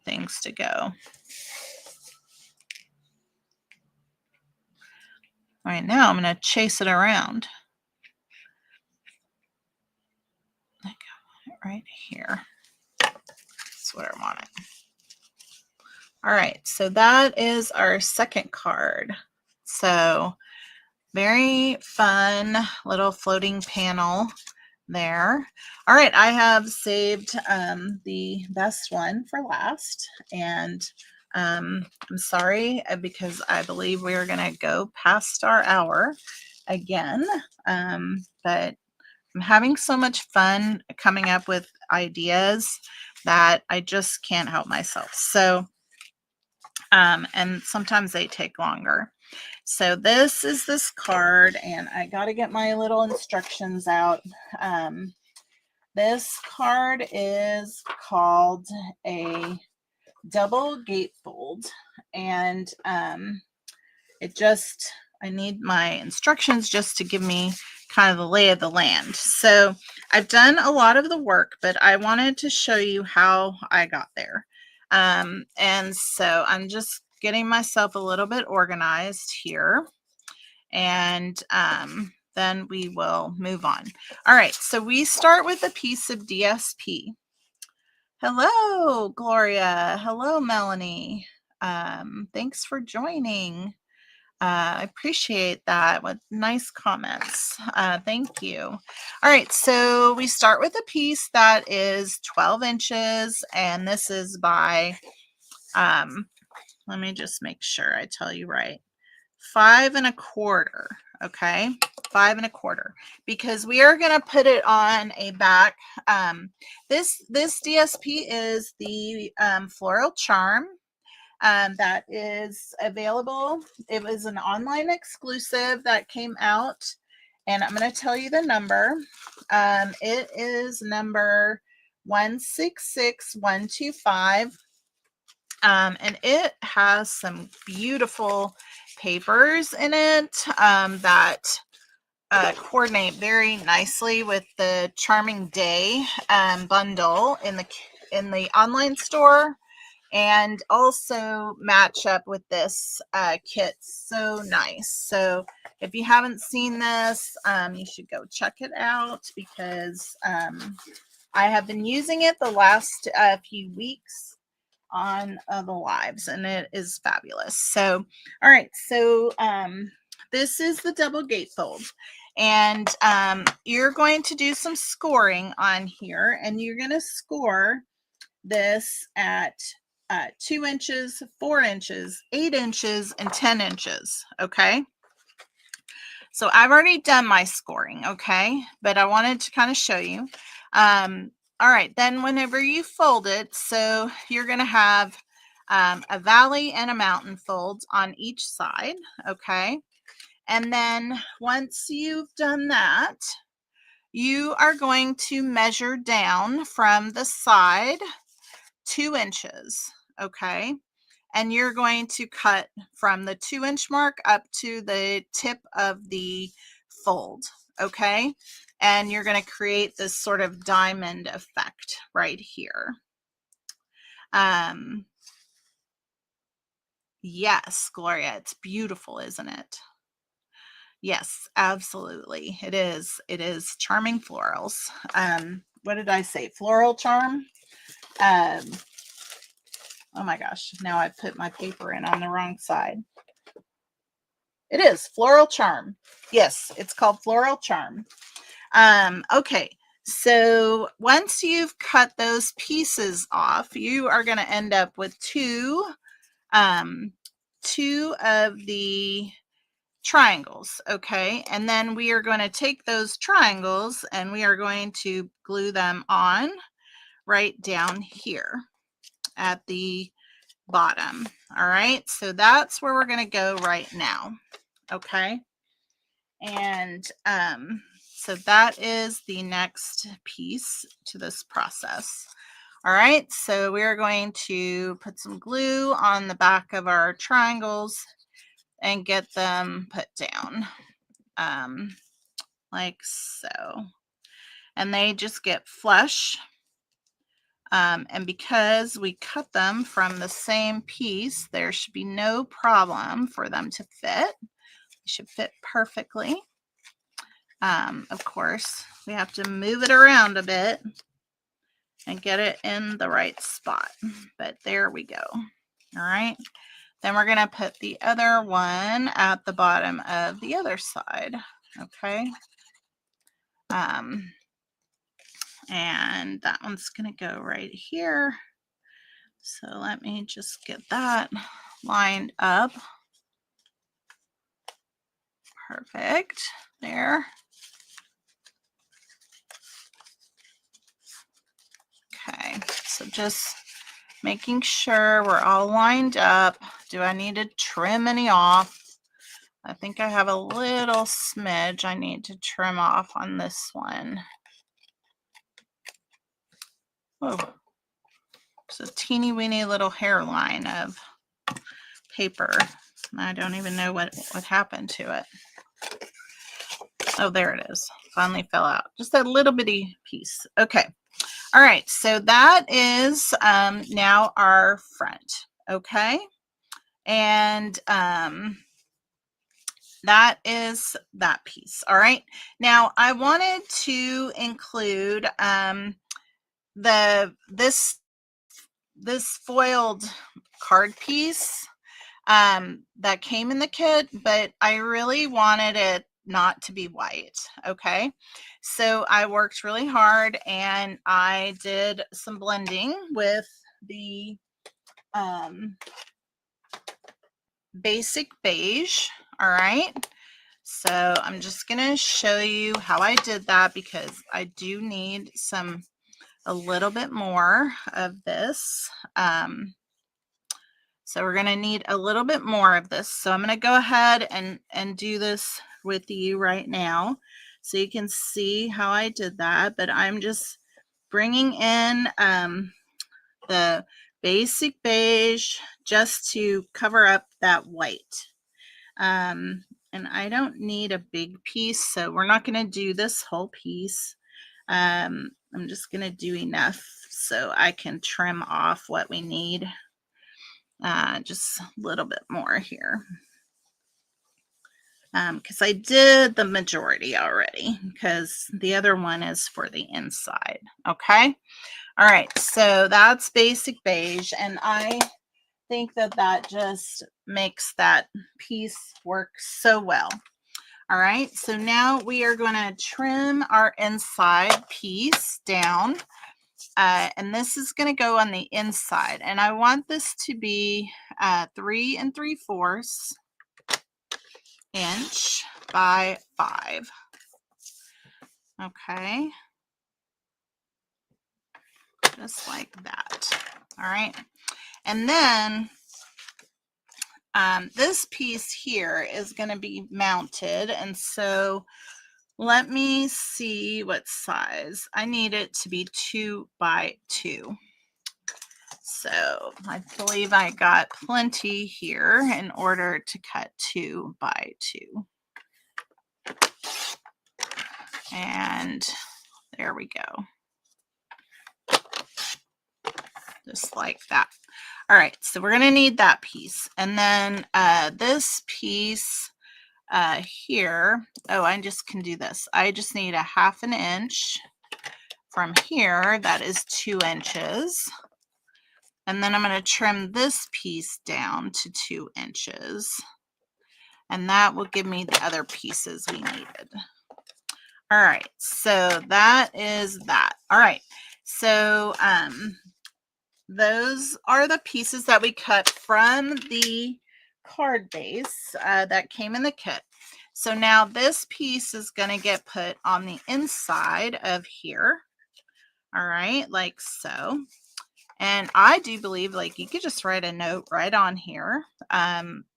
things to go. All right, now I'm going to chase it around. I got it right here. That's where I want it. All right, so that is our second card. So very fun little floating panel there. All right, I have saved the best one for last, and I'm sorry because I believe we're gonna go past our hour again, but I'm having so much fun coming up with ideas that I just can't help myself. So and sometimes they take longer. So this is this card, and I got to get my little instructions out. This card is called a double gatefold, and I need my instructions just to give me kind of the lay of the land. So I've done a lot of the work, but I wanted to show you how I got there. And so I'm just getting myself a little bit organized here, and then we will move on. All right, so we start with a piece of DSP. Hello, Gloria. Hello, Melanie. Thanks for joining. I appreciate that. What nice comments. Thank you. All right, so we start with a piece that is 12 inches, and this is by, let me just make sure I tell you right, 5 1/4. Okay, 5 1/4, because we are going to put it on a back. This DSP is the Floral Charm. That is available. It was an online exclusive that came out, and I'm going to tell you the number. It is number 166125, and it has some beautiful papers in it that coordinate very nicely with the Charming Day bundle in the online store, and also match up with this kit so nice. So if you haven't seen this, you should go check it out, because I have been using it the last few weeks on the lives, and it is fabulous. So all right, so this is the double gatefold, and you're going to do some scoring on here, and you're going to score this at 2 inches, 4 inches, 8 inches, and 10 inches. Okay. So I've already done my scoring, okay? But I wanted to kind of show you. All right, then whenever you fold it, so you're going to have a valley and a mountain fold on each side, okay? And then once you've done that, you are going to measure down from the side 2 inches, okay? And you're going to cut from the 2-inch mark up to the tip of the fold, okay? And you're going to create this sort of diamond effect right here. Yes, Gloria, it's beautiful, isn't it? Yes, absolutely. It is. It is Charming Florals. What did I say? Floral Charm. Oh my gosh, now I put my paper in on the wrong side. It is Floral Charm. Yes, it's called Floral Charm. Okay, so once you've cut those pieces off, you are going to end up with two of the triangles, okay? And then we are going to take those triangles and we are going to glue them on right down here at the bottom. All right, so that's where we're going to go right now, okay? And so that is the next piece to this process. All right, so we're going to put some glue on the back of our triangles and get them put down like so. And they just get flush. And because we cut them from the same piece, there should be no problem for them to fit. They should fit perfectly. Of course, we have to move it around a bit and get it in the right spot. But there we go. All right. Then we're going to put the other one at the bottom of the other side. Okay. And that one's going to go right here. So let me just get that lined up. Perfect. There. Okay. So just making sure we're all lined up. Do I need to trim any off? I think I have a little smidge I need to trim off on this one. Oh, it's a teeny weeny little hairline of paper. I don't even know what happened to it. Oh, there it is. Finally fell out. Just a little bitty piece. Okay. All right. So that is now our front. Okay. And that is that piece. All right. Now I wanted to include this foiled card piece that came in the kit, but I really wanted it not to be white. Okay. So I worked really hard and I did some blending with the basic beige. All right. So I'm just going to show you how I did that because I do need a little bit more of this. So we're going to need a little bit more of this. So I'm going to go ahead and do this with you right now so you can see how I did that. But I'm just bringing in the basic beige just to cover up that white. And I don't need a big piece, so we're not going to do this whole piece. I'm just going to do enough so I can trim off what we need. Just a little bit more here. Because I did the majority already, because the other one is for the inside. Okay. All right. So that's basic beige. And I think that just makes that piece work so well. All right, so now we are going to trim our inside piece down, and this is going to go on the inside, and I want this to be 3 3/4. inch by 5. Okay, just like that. All right, and then this piece here is going to be mounted, and so let me see what size. I need it to be 2 by 2. So I believe I got plenty here in order to cut 2 by 2. And there we go. Just like that. All right, so we're going to need that piece. And then this piece here, oh, I just can do this. I just need 1/2 inch from here. That is 2 inches. And then I'm going to trim this piece down to 2 inches. And that will give me the other pieces we needed. All right, so that is that. All right, so those are the pieces that we cut from the card base that came in the kit. So now this piece is going to get put on the inside of here. All right, like so. And I do believe like you could just write a note right on here.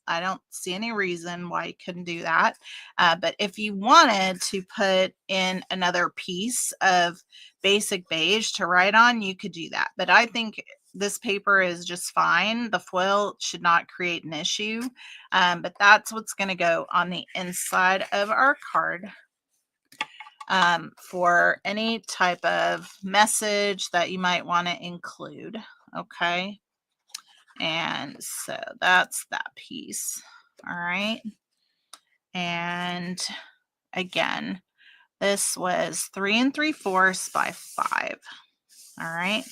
I don't see any reason why you couldn't do that. But if you wanted to put in another piece of basic beige to write on, you could do that. But I think this paper is just fine. The foil should not create an issue. But that's what's going to go on the inside of our card. For any type of message that you might want to include. Okay. And so that's that piece. All right. And again, this was 3 3/4 by 5. All right.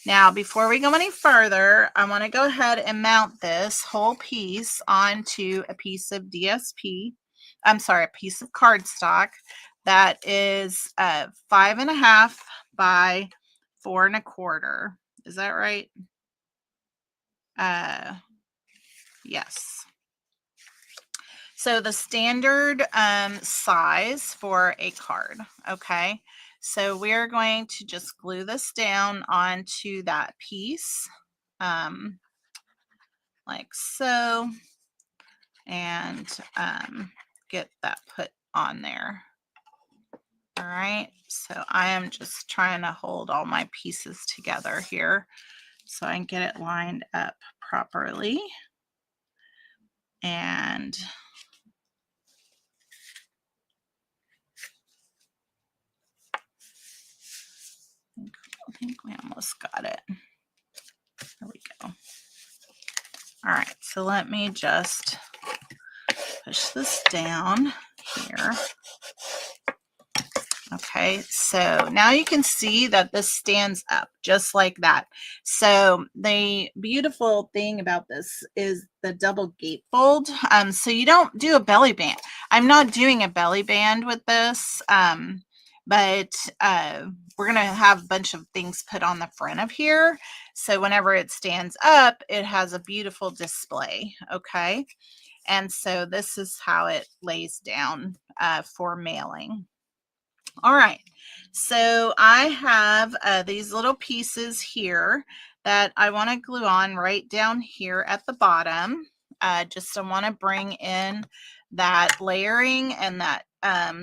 Now, before we go any further, I want to go ahead and mount this whole piece onto a piece of DSP. I'm sorry, a piece of cardstock that is 5.5 by 4 1/4. Is that right? Yes. So the standard size for a card. Okay. So we're going to just glue this down onto that piece like so, and get that put on there. All right, so I am just trying to hold all my pieces together here so I can get it lined up properly. And I think we almost got it. There we go. All right, so let me just push this down here. Okay, so now you can see that this stands up just like that. So the beautiful thing about this is the double gatefold. So you don't do a belly band. I'm not doing a belly band with this, but we're going to have a bunch of things put on the front of here. So whenever it stands up, it has a beautiful display. Okay, and so this is how it lays down for mailing. All right, so I have these little pieces here that I want to glue on right down here at the bottom. Just I want to bring in that layering and that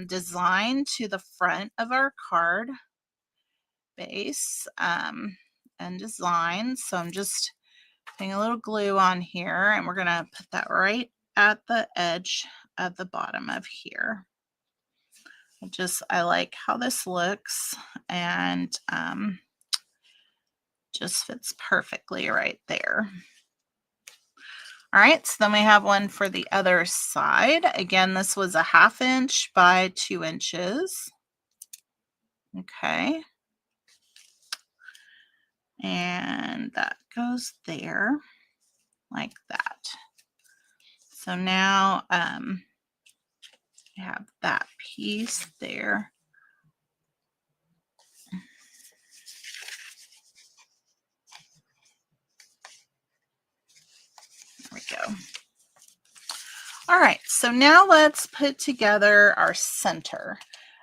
design to the front of our card base and design. So I'm just putting a little glue on here, and we're going to put that right at the edge of the bottom of here. I like how this looks, and just fits perfectly right there. All right, so then we have one for the other side. Again, this was 1/2 inch by 2 inches. Okay. And that goes there like that. So now you have that piece there. There we go. All right, so now let's put together our center,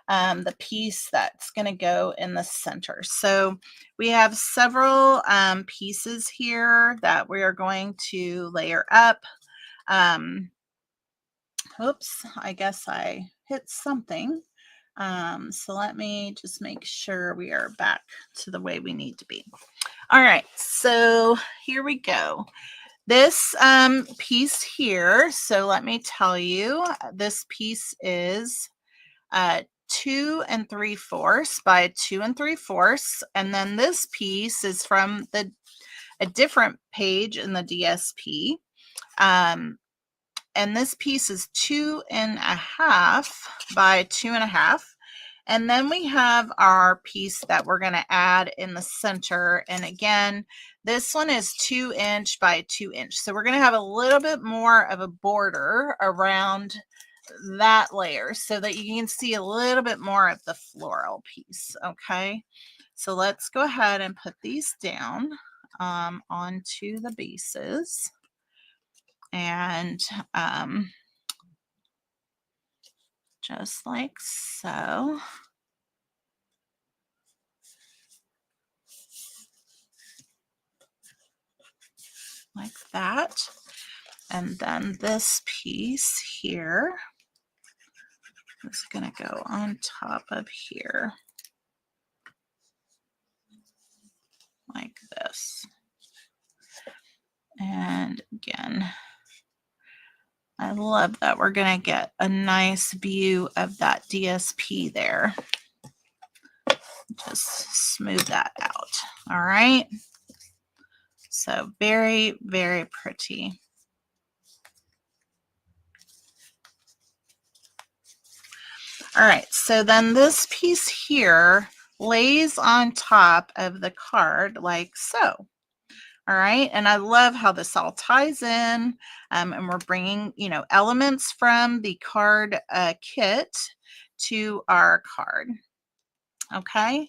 the piece that's going to go in the center. So we have several pieces here that we are going to layer up. Oops, I guess I hit something. So let me just make sure we are back to the way we need to be. All right, so here we go. This piece here, so let me tell you, this piece is 2 3/4 by 2 3/4, and then this piece is from a different page in the DSP. And this piece is 2 1/2 by 2 1/2. And then we have our piece that we're going to add in the center. And again, this one is 2 inch by 2 inch. So we're going to have a little bit more of a border around that layer so that you can see a little bit more of the floral piece. Okay, so let's go ahead and put these down onto the bases. And just like so. Like that. And then this piece here is going to go on top of here. Like this. And again, I love that we're going to get a nice view of that DSP there. Just smooth that out. All right. So very, very pretty. All right, so then this piece here lays on top of the card like so. All right, and I love how this all ties in, and we're bringing, you know, elements from the card kit to our card. Okay,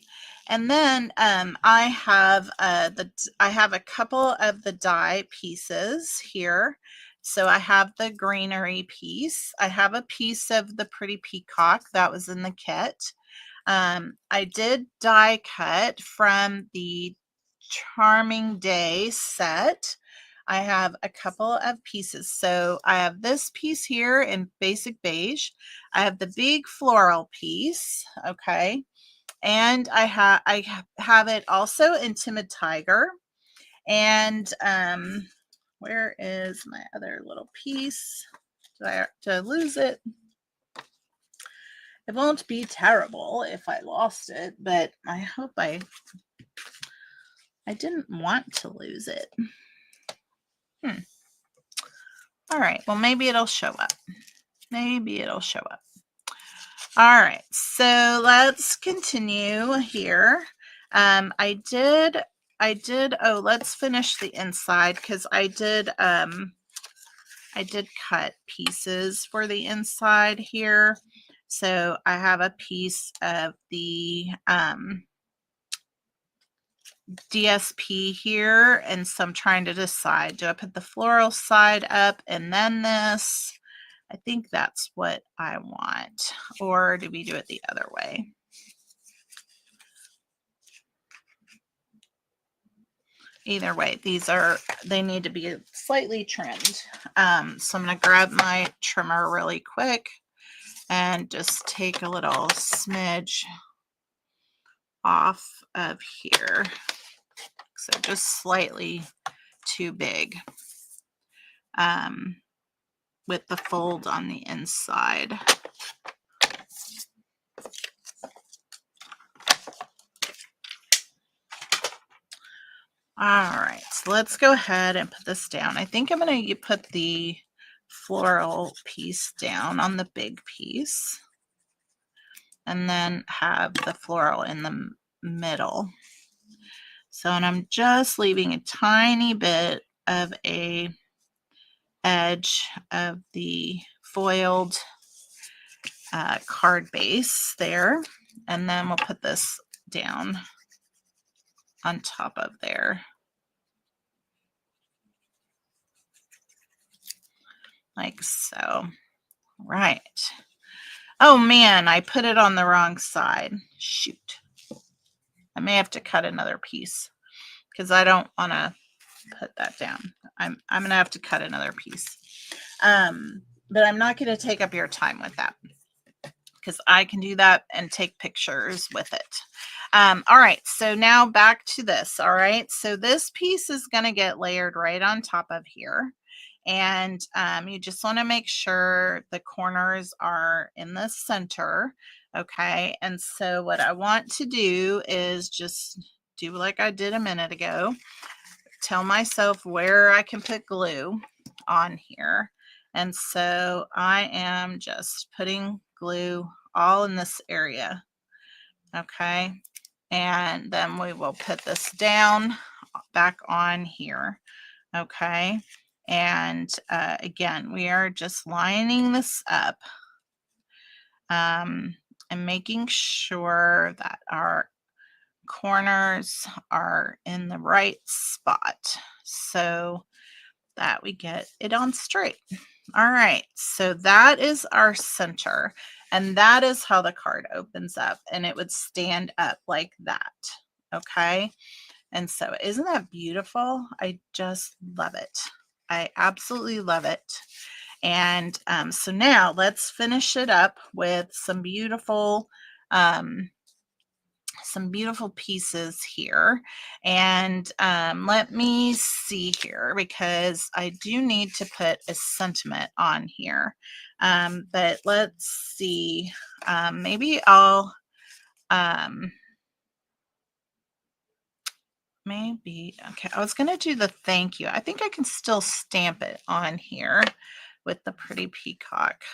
and then I have a couple of the die pieces here. So I have the greenery piece. I have a piece of the pretty peacock that was in the kit. I did die cut from the Charming Day set. I have a couple of pieces. So I have this piece here in basic beige. I have the big floral piece. Okay. And I have it also in Timid Tiger. And where is my other little piece? Did I lose it? It won't be terrible if I lost it, but I hope I didn't want to lose it. All right, well, maybe it'll show up. Maybe it'll show up. All right, so let's continue here. Oh, let's finish the inside because I did cut pieces for the inside here. So I have a piece of the DSP here, and so I'm trying to decide, do I put the floral side up and then this? I think that's what I want, or do we do it the other way? Either way, they need to be slightly trimmed. So I'm going to grab my trimmer really quick and just take a little smidge off of here. So just slightly too big with the fold on the inside. All right, so let's go ahead and put this down. I think I'm going to put the floral piece down on the big piece and then have the floral in the middle. So, and I'm just leaving a tiny bit of a edge of the foiled card base there, and then we'll put this down on top of there like so. Right. Oh man, I put it on the wrong side. Shoot. I may have to cut another piece because I don't want to put that down. I'm going to have to cut another piece. But I'm not going to take up your time with that because I can do that and take pictures with it. All right, so now back to this. All right, so this piece is going to get layered right on top of here. And you just want to make sure the corners are in the center. Okay, and so what I want to do is just do like I did a minute ago. Tell myself where I can put glue on here. And so I am just putting glue all in this area. Okay, and then we will put this down back on here. Okay, and again, we are just lining this up and making sure that our corners are in the right spot so that we get it on straight. All right, so that is our center, and that is how the card opens up, and it would stand up like that. Okay, and so isn't that beautiful? I just love it. I absolutely love it. And so now let's finish it up with some beautiful pieces here. And let me see here, because I do need to put a sentiment on here. But let's see, maybe I'll okay, I was going to do the thank you. I think I can still stamp it on here with the pretty peacock.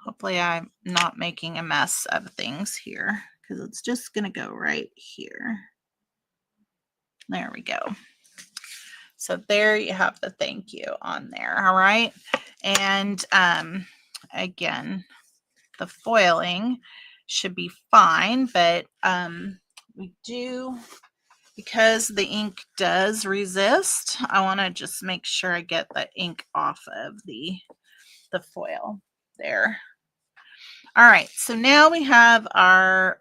Hopefully I'm not making a mess of things here, because it's just going to go right here. There we go. So there you have the thank you on there. All right. And again, the foiling should be fine, but we do, because the ink does resist, I want to just make sure I get the ink off of the foil there. All right, so now we have our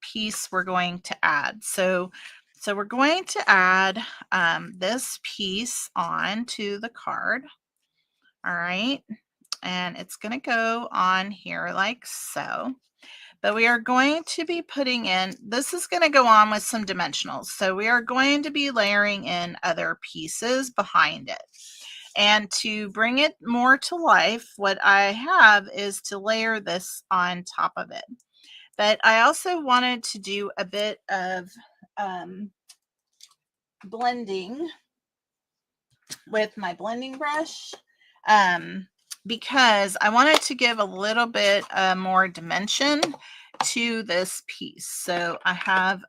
piece we're going to add. So we're going to add this piece on to the card. All right, and it's going to go on here like so. But we are going to be putting in, this is going to go on with some dimensionals. So we are going to be layering in other pieces behind it. And to bring it more to life, what I have is to layer this on top of it. But I also wanted to do a bit of blending with my blending brush because I wanted to give a little bit more dimension to this piece. So I have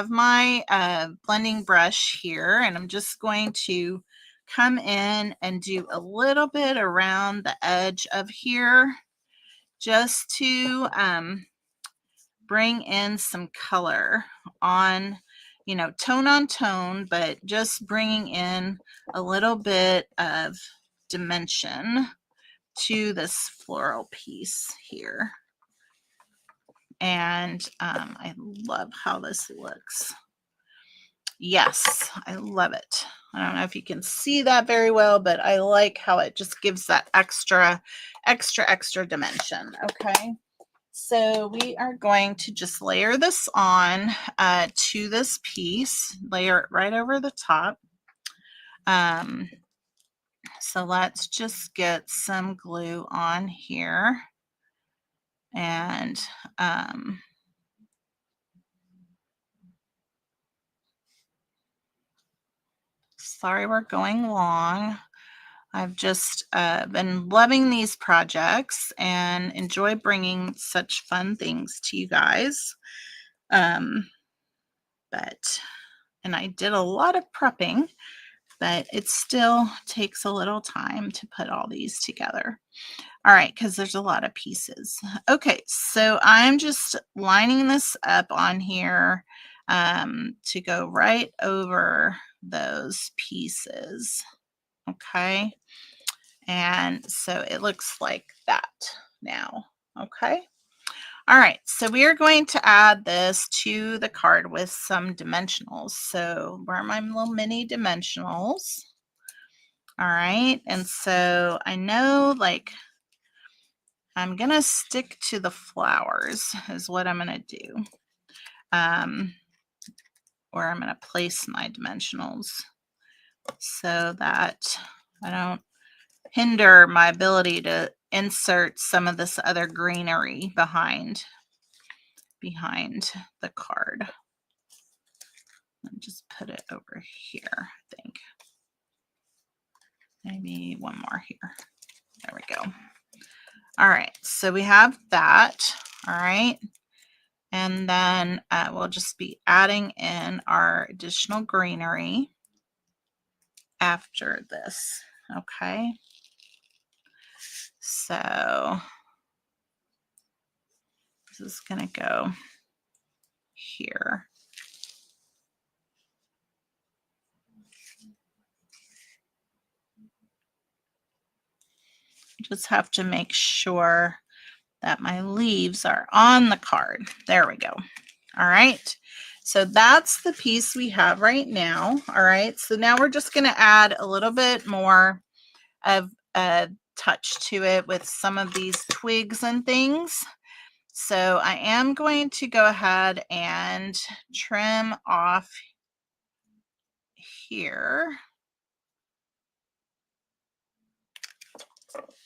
my blending brush here, and I'm just going to come in and do a little bit around the edge of here just to bring in some color on, you know, tone on tone, but just bringing in a little bit of dimension to this floral piece here. And I love how this looks. Yes, I love it. I don't know if you can see that very well, but I like how it just gives that extra dimension. Okay. So we are going to just layer this on to this piece, layer it right over the top. So let's just get some glue on here. And sorry we're going long. I've just been loving these projects and enjoy bringing such fun things to you guys. And I did a lot of prepping, but it still takes a little time to put all these together. All right, because there's a lot of pieces. Okay, so I'm just lining this up on here to go right over those pieces. Okay. And so it looks like that now. Okay. All right, so we are going to add this to the card with some dimensionals. So where are my little mini dimensionals? All right, and so I know like I'm gonna stick to the flowers is what I'm gonna do. Where I'm gonna place my dimensionals so that I don't hinder my ability to insert some of this other greenery behind the card. And just put it over here, I think. Maybe one more here. There we go. All right, so we have that. All right. And then we'll just be adding in our additional greenery after this. Okay. So this is going to go here. Just have to make sure that my leaves are on the card. There we go. All right. So that's the piece we have right now. All right. So now we're just going to add a little bit more of a touch to it with some of these twigs and things. So I am going to go ahead and trim off here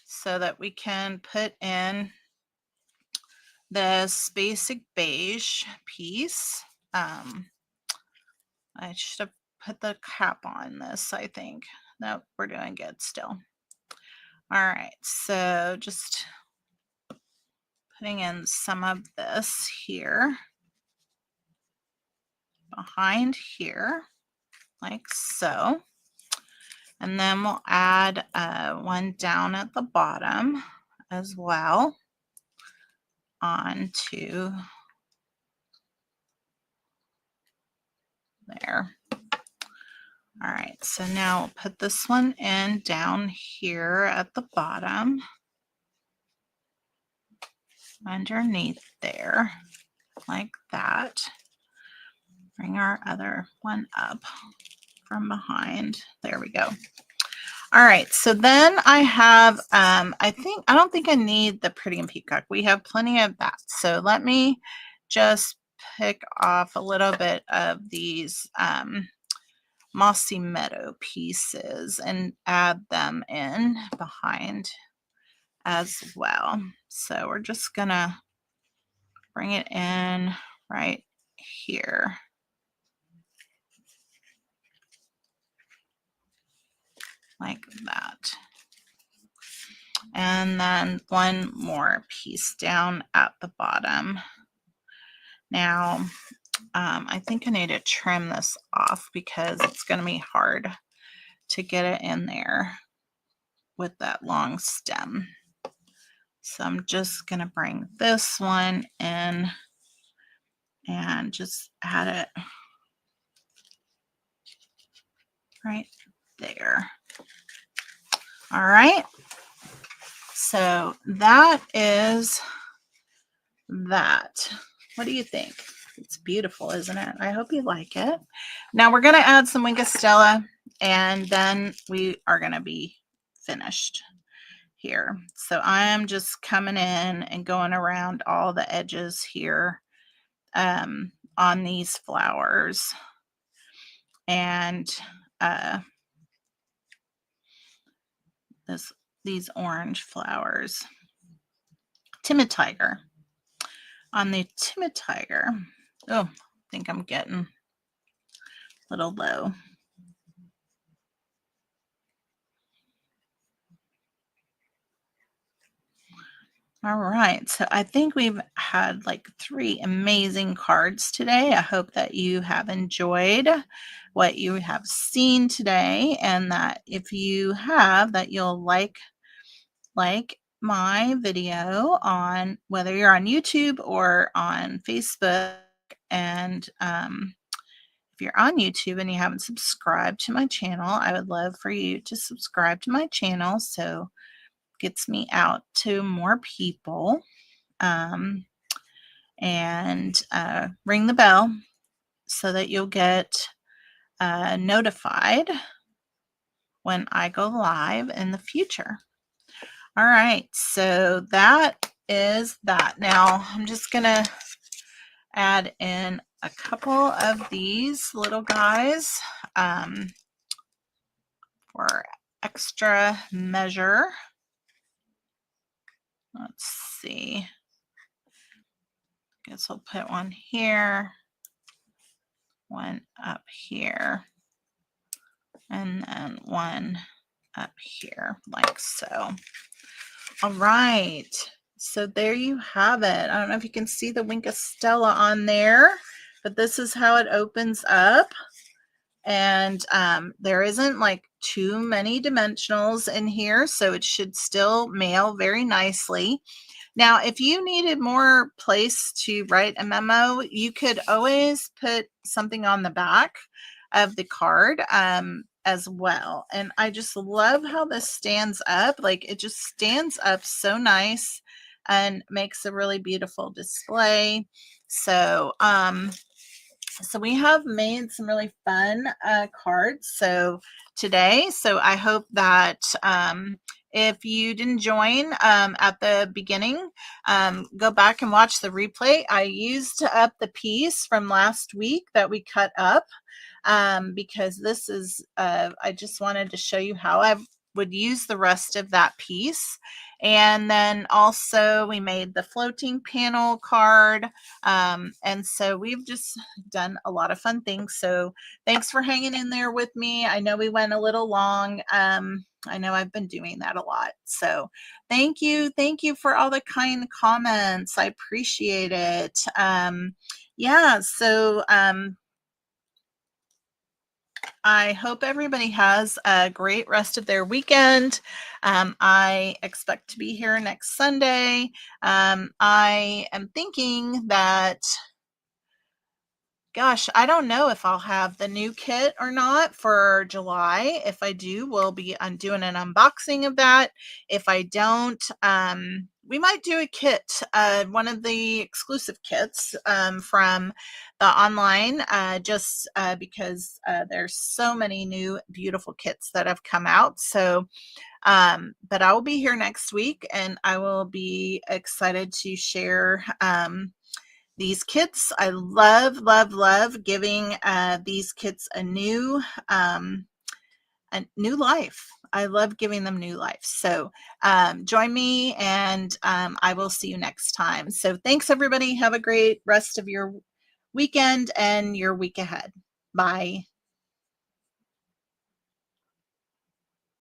so that we can put in this basic beige piece. I should have put the cap on this, I think. Nope, we're doing good still. All right, so just putting in some of this here behind here, like so. And then we'll add one down at the bottom as well onto there. All right, so now we'll put this one in down here at the bottom underneath there, like that. Bring our other one up from behind. There we go. All right, so then I have, I don't think I need the Pretty and Peacock. We have plenty of that. So let me just pick off a little bit of these Mossy Meadow pieces and add them in behind as well. So we're just gonna bring it in right here. Like that. And then one more piece down at the bottom. Now, I think I need to trim this off because it's going to be hard to get it in there with that long stem. So I'm just going to bring this one in and just add it right there. All right. So that is that. What do you think? It's beautiful, isn't it? I hope you like it. Now we're going to add some Wingastella and then we are going to be finished here. So I'm just coming in and going around all the edges here on these flowers. And these orange flowers. Timid Tiger. On the Timid Tiger, oh, I think I'm getting a little low. All right, so I think we've had like 3 amazing cards today. I hope that you have enjoyed what you have seen today, and that if you have, that you'll like my video on whether you're on YouTube or on Facebook. And if if you're on YouTube and you haven't subscribed to my channel, I would love for you to subscribe to my channel so it gets me out to more people. And ring the bell so that you'll get notified when I go live in the future. All right, so that is that. Now I'm just gonna add in a couple of these little guys for extra measure. Let's see. Guess we'll put one here, one up here, and then one up here like so. All right, so there you have it. I don't know if you can see the Wink of Stella on there, but this is how it opens up. And there isn't like too many dimensionals in here, so it should still mail very nicely. Now, if you needed more place to write a memo, you could always put something on the back of the card as well. And I just love how this stands up. Like, it just stands up so nice and makes a really beautiful display. So, so we have made some really fun cards today. So I hope that if you didn't join at the beginning, go back and watch the replay. I used up the piece from last week that we cut up because this is, I just wanted to show you how I would use the rest of that piece. And then also we made the floating panel card. And so we've just done a lot of fun things. So thanks for hanging in there with me. I know we went a little long. I know I've been doing that a lot. So thank you. Thank you for all the kind comments. I appreciate it. Yeah, so I hope everybody has a great rest of their weekend. I expect to be here next Sunday. I am thinking that, gosh, I don't know if I'll have the new kit or not for July. If I do, we'll be doing an unboxing of that. If I don't, we might do a kit, one of the exclusive kits from the online, just because there's so many new beautiful kits that have come out. So, but I will be here next week and I will be excited to share these kits. I love, love, love giving these kits a new life. I love giving them new life. So join me and I will see you next time. So thanks everybody. Have a great rest of your weekend and your week ahead. Bye.